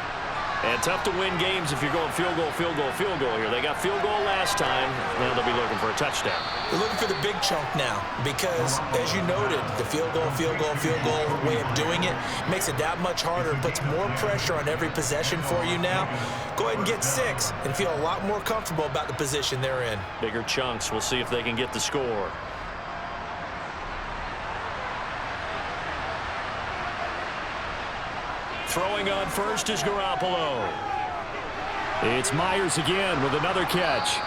And tough to win games if you're going field goal, field goal, field goal here. They got field goal last time. Now they'll be looking for a touchdown. They're looking for the big chunk now because, as you noted, the field goal way of doing it makes it that much harder and puts more pressure on every possession for you now. Go ahead and get 6 and feel a lot more comfortable about the position they're in. Bigger chunks. We'll see if they can get the score. Throwing on first is Garoppolo. It's Myers again with another catch.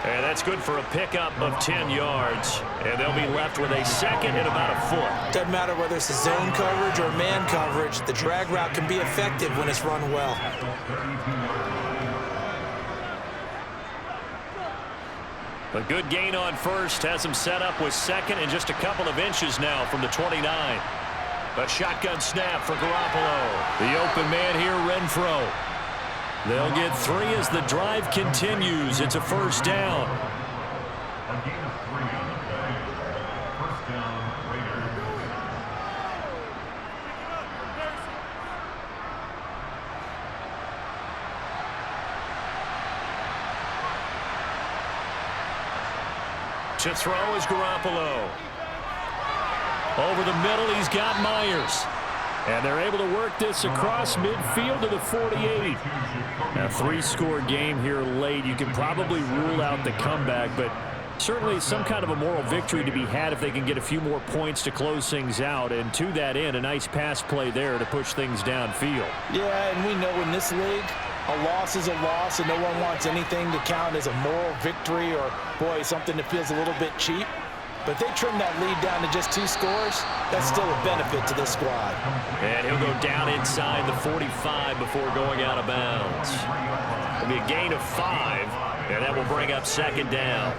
And that's good for a pickup of 10 yards. And they'll be left with a 2nd and about a foot. Doesn't matter whether it's a zone coverage or man coverage, the drag route can be effective when it's run well. A good gain on first has him set up with 2nd and just a couple of inches now from the 29. A shotgun snap for Garoppolo. The open man here, Renfro. They'll get 3 as the drive continues. It's a 1st down. To throw is Garoppolo. Over the middle, he's got Myers. And they're able to work this across midfield to the 48. A 3-score game here late. You can probably rule out the comeback, but certainly some kind of a moral victory to be had if they can get a few more points to close things out. And to that end, a nice pass play there to push things downfield. Yeah, and we know in this league, a loss is a loss, and no one wants anything to count as a moral victory or, boy, something that feels a little bit cheap. But if they trim that lead down to just 2 scores, that's still a benefit to this squad. And he'll go down inside the 45 before going out of bounds. It'll be a gain of 5, and that will bring up 2nd down.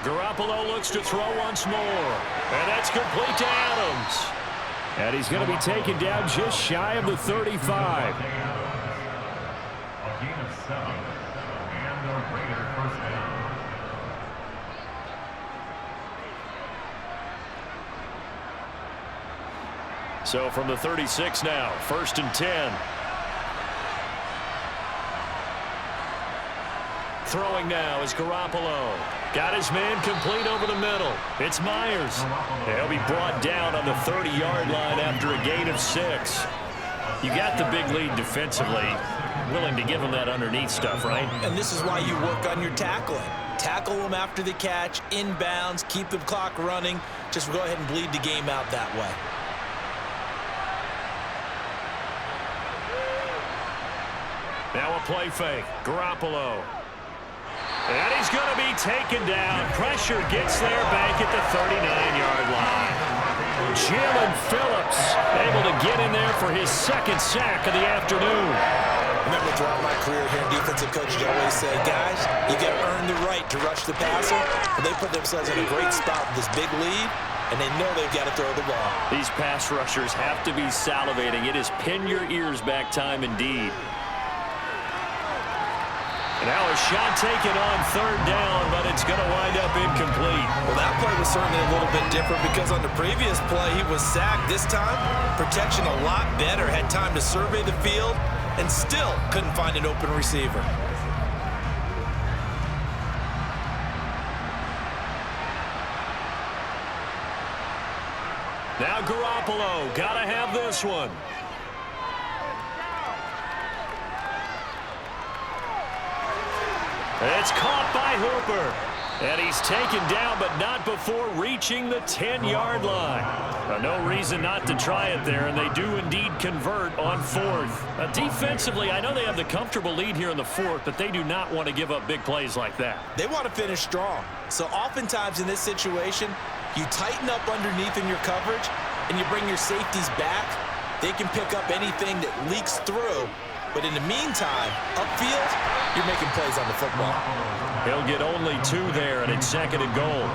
Garoppolo looks to throw once more, and that's complete to Adams. And he's going to be taken down just shy of the 35. A gain of 7, and the Raider first down. So from the 36 now, 1st and 10. Throwing now is Garoppolo. Got his man complete over the middle. It's Myers. He'll be brought down on the 30-yard line after a gain of 6. You got the big lead defensively. Willing to give him that underneath stuff, right? And this is why you work on your tackling. Tackle them after the catch, inbounds, keep the clock running. Just go ahead and bleed the game out that way. Now a play fake. Garoppolo. And he's going to be taken down. Pressure gets there back at the 39-yard line. Jalen Phillips able to get in there for his 2nd sack of the afternoon. Remember, throughout my career here, defensive coaches always say, guys, you got to earn the right to rush the passer. But they put themselves in a great spot with this big lead, and they know they've got to throw the ball. These pass rushers have to be salivating. It is pin your ears back time indeed. And now a shot taken on 3rd down, but it's going to wind up incomplete. Well, that play was certainly a little bit different because on the previous play, he was sacked. This time, protection a lot better. Had time to survey the field and still couldn't find an open receiver. Now Garoppolo, got to have this one. It's caught by Hooper. And he's taken down, but not before reaching the 10-yard line. No reason not to try it there, and they do indeed convert on 4th. Defensively, I know they have the comfortable lead here in the 4th, but they do not want to give up big plays like that. They want to finish strong. So oftentimes in this situation, you tighten up underneath in your coverage, and you bring your safeties back. They can pick up anything that leaks through. But in the meantime, upfield, you're making plays on the football. He'll get only 2 there, and it's 2nd and goal.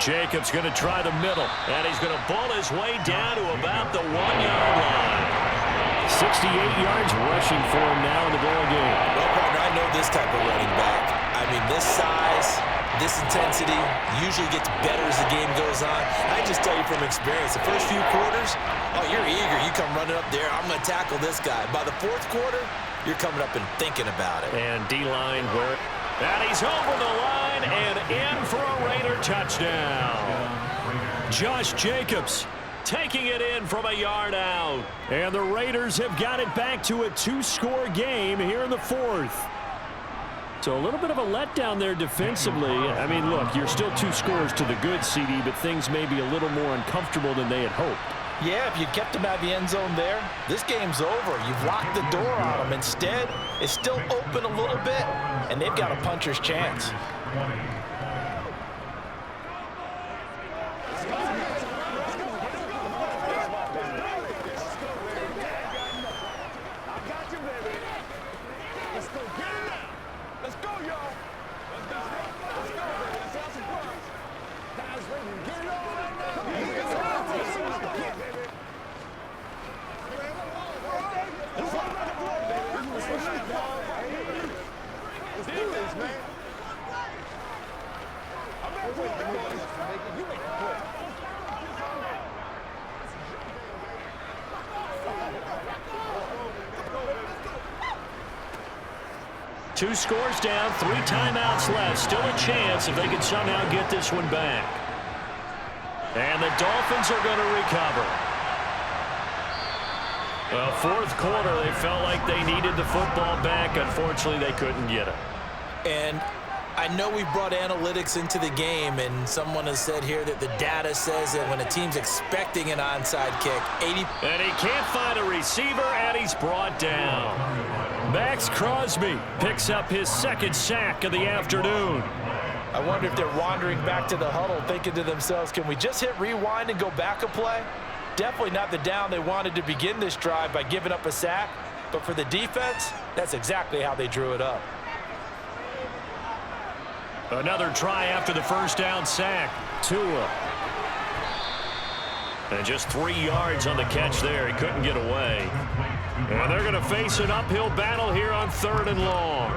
Jacobs going to try the middle, and he's going to ball his way down to about the 1-yard line. 68 yards rushing for him now in the ball game. Well, partner, I know this type of running back. I mean, this size, this intensity usually gets better as the game goes on. I just tell you from experience, the first few quarters, oh, you're eager. You come running up there, I'm going to tackle this guy. By the 4th quarter, you're coming up and thinking about it. And D-line where... And he's over the line and in for a Raider touchdown. Josh Jacobs taking it in from a yard out. And the Raiders have got it back to a 2-score game here in the 4th. So a little bit of a letdown there defensively. I mean, look, you're still 2 scores to the good, CD, but things may be a little more uncomfortable than they had hoped. Yeah, if you kept him out of the end zone there, this game's over. You've locked the door on him. Instead, it's still open a little bit, and they've got a puncher's chance. Two scores down, 3 timeouts left. Still a chance if they can somehow get this one back. And the Dolphins are going to recover. Well, fourth quarter, they felt like they needed the football back. Unfortunately, they couldn't get it. And I know we brought analytics into the game, and someone has said here that the data says that when a team's expecting an onside kick, 80... And he can't find a receiver, and he's brought down. Max Crosby picks up his second sack of the afternoon. I wonder if they're wandering back to the huddle thinking to themselves, can we just hit rewind and go back a play? Definitely not the down they wanted to begin this drive by giving up a sack. But for the defense, that's exactly how they drew it up. Another try after the first down sack. Tua. And just 3 yards on the catch there. He couldn't get away. And they're going to face an uphill battle here on 3rd and long.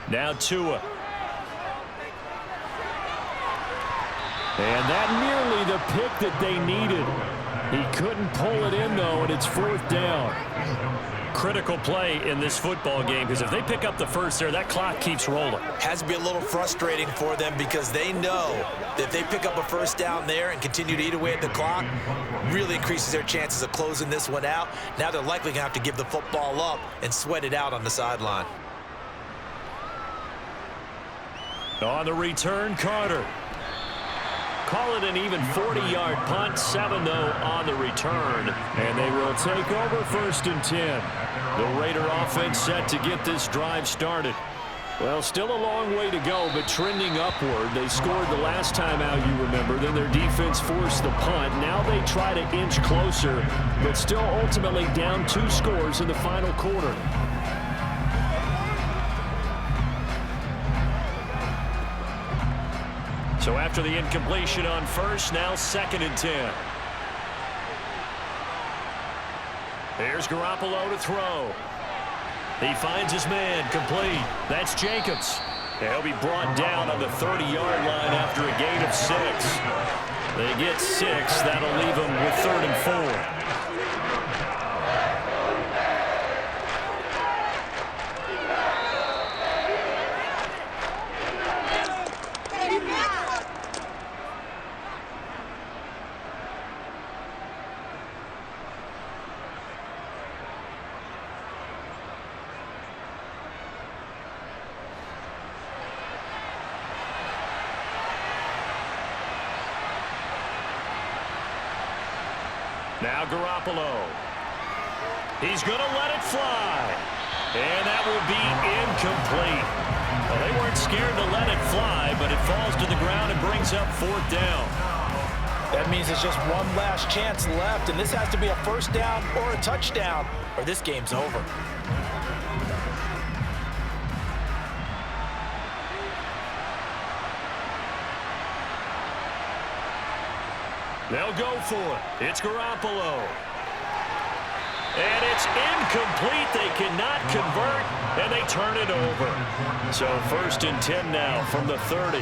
Now Tua. And that nearly the pick that they needed. He couldn't pull it in, though, and it's 4th down. Critical play in this football game, because if they pick up the first there, that clock keeps rolling. Has to be a little frustrating for them because they know that if they pick up a first down there and continue to eat away at the clock, really increases their chances of closing this one out. Now they're likely going to have to give the football up and sweat it out on the sideline. On the return, Carter. Call it an even 40-yard punt, 7 though on the return. And they will take over 1st and 10. The Raider offense set to get this drive started. Well, still a long way to go, but trending upward. They scored the last time out, you remember. Then their defense forced the punt. Now they try to inch closer, but still ultimately down 2 scores in the final quarter. So after the incompletion on first, now 2nd and 10. Here's Garoppolo to throw. He finds his man, complete. That's Jacobs. He'll be brought down on the 30-yard line after a gain of 6. They get 6. That'll leave them with 3rd and 4. Now Garoppolo. He's going to let it fly. And that will be incomplete. Well, they weren't scared to let it fly, but it falls to the ground and brings up 4th down. That means it's just one last chance left, and this has to be a first down or a touchdown, or this game's over. They'll go for it. It's Garoppolo. And it's incomplete. They cannot convert, and they turn it over. So 1st and 10 now from the 30.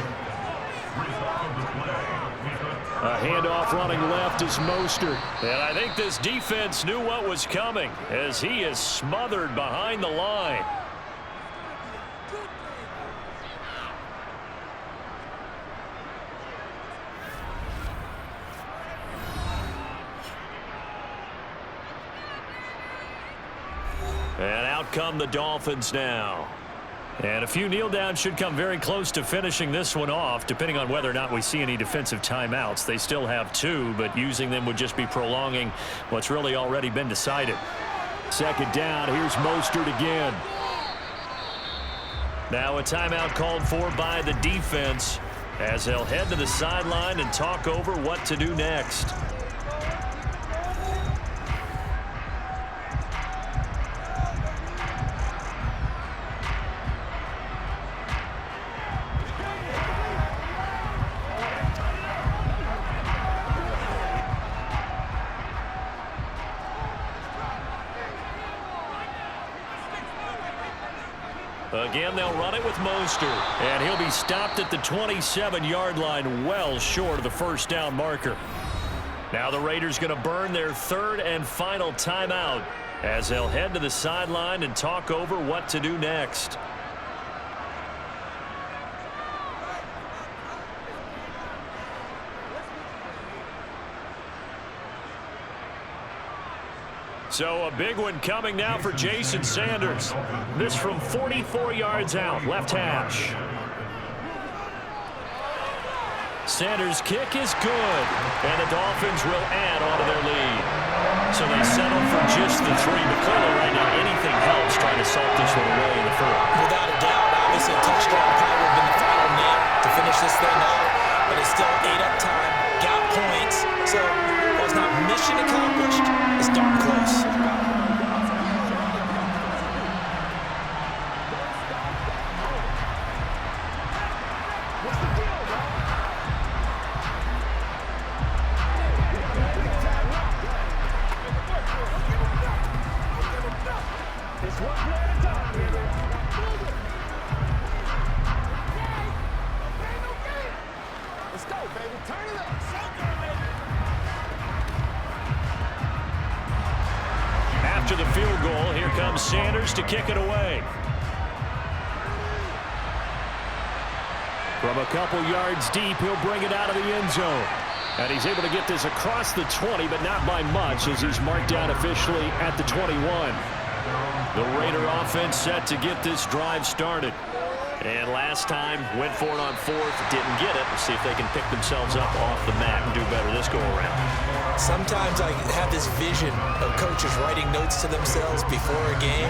A handoff running left is Mostert. And I think this defense knew what was coming as he is smothered behind the line. And out come the Dolphins now. And a few kneel downs should come very close to finishing this one off, depending on whether or not we see any defensive timeouts. They still have 2, but using them would just be prolonging what's really already been decided. 2nd down, here's Mostert again. Now a timeout called for by the defense as they'll head to the sideline and talk over what to do next. Again, they'll run it with Mostert, and he'll be stopped at the 27-yard line, well short of the first down marker. Now the Raiders going to burn their third and final timeout as they'll head to the sideline and talk over what to do next. So a big one coming now for Jason Sanders. This from 44 yards out, left hash. Sanders' kick is good, and the Dolphins will add onto their lead. So they settle for just the 3, but clearly right now anything helps trying to salt this one away in the first. Without a doubt, obviously a touchdown probably would have been the final nail to finish this thing out, but it's still ate up time, got points, so while it's not mission accomplished, it's darn close. After the field goal, here comes Sanders to kick it away. From a couple yards deep, he'll bring it out of the end zone. And he's able to get this across the 20, but not by much as he's marked down officially at the 21. The Raider offense set to get this drive started. And last time, went for it on fourth, didn't get it. Let's see if they can pick themselves up off the mat and do better this go-around. Sometimes I have this vision of coaches writing notes to themselves before a game,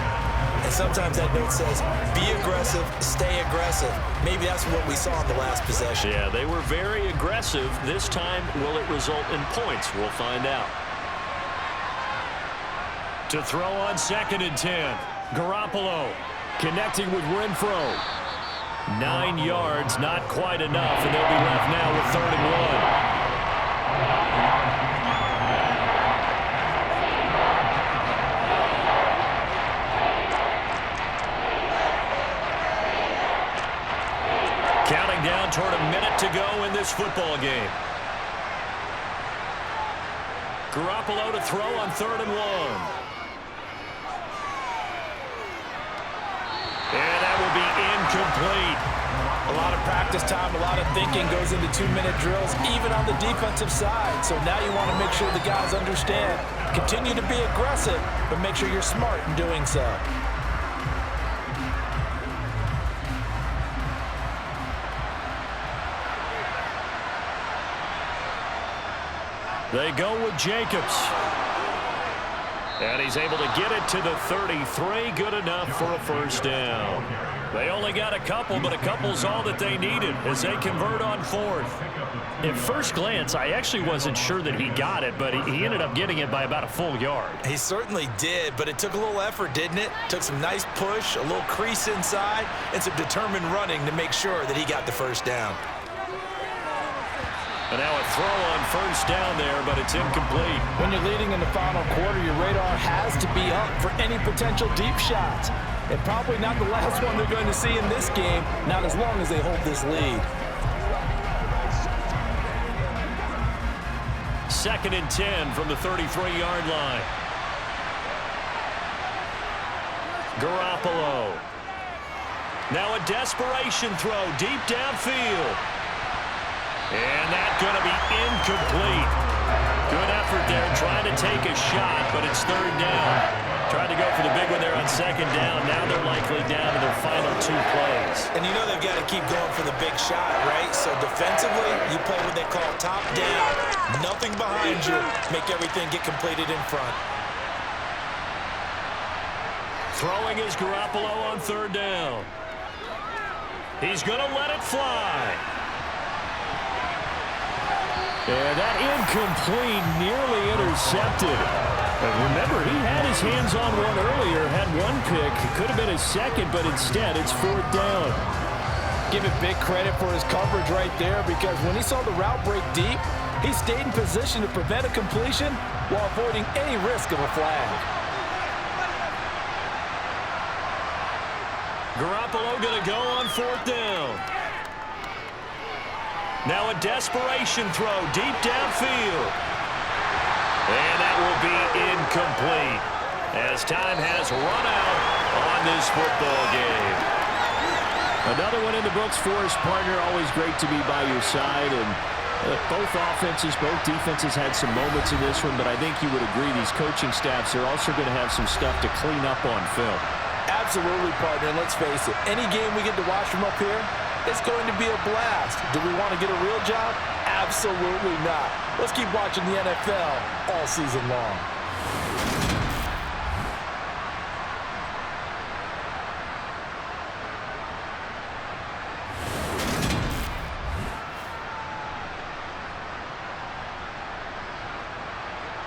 and sometimes that note says, be aggressive, stay aggressive. Maybe that's what we saw in the last possession. Yeah, they were very aggressive. This time, will it result in points? We'll find out. To throw on 2nd and 10, Garoppolo connecting with Renfro. 9 yards, not quite enough, and they'll be left now with 3rd and 1. Counting down toward a minute to go in this football game. Garoppolo to throw on 3rd and 1. And that will be incomplete. A lot of practice time, a lot of thinking goes into 2-minute drills, even on the defensive side. So now you want to make sure the guys understand. Continue to be aggressive, but make sure you're smart in doing so. They go with Jacobs. And he's able to get it to the 33. Good enough for a first down. They only got a couple, but a couple's all that they needed as they convert on 4th. At first glance, I actually wasn't sure that he got it, but he ended up getting it by about a full yard. He certainly did, but it took a little effort, didn't it? Took some nice push, a little crease inside, and some determined running to make sure that he got the first down. And now a throw on first down there, but it's incomplete. When you're leading in the final quarter, your radar has to be up for any potential deep shots. And probably not the last one they're going to see in this game, not as long as they hold this lead. 2nd and 10 from the 33-yard line. Garoppolo. Now a desperation throw deep downfield. And that's going to be incomplete. Good effort there trying to take a shot, but it's 3rd down. Tried to go for the big one there on 2nd down. Now they're likely down to their final 2 plays. And you know they've got to keep going for the big shot, right? So defensively, you play what they call top down. Nothing behind you. Make everything get completed in front. Throwing is Garoppolo on 3rd down. He's going to let it fly. And that incomplete, nearly intercepted. But remember, he had his hands on one earlier, had one pick. It could have been his second, but instead it's 4th down. Give it big credit for his coverage right there, because when he saw the route break deep, he stayed in position to prevent a completion while avoiding any risk of a flag. Garoppolo going to go on 4th down. Now a desperation throw deep downfield. And that will be incomplete as time has run out on this football game. Another one in the books for his partner. Always great to be by your side. And both offenses, both defenses had some moments in this one, but I think you would agree these coaching staffs are also going to have some stuff to clean up on film. Absolutely, partner. Let's face it, any game we get to watch from up here, it's going to be a blast. Do we want to get a real job? Absolutely not. Let's keep watching the NFL all season long.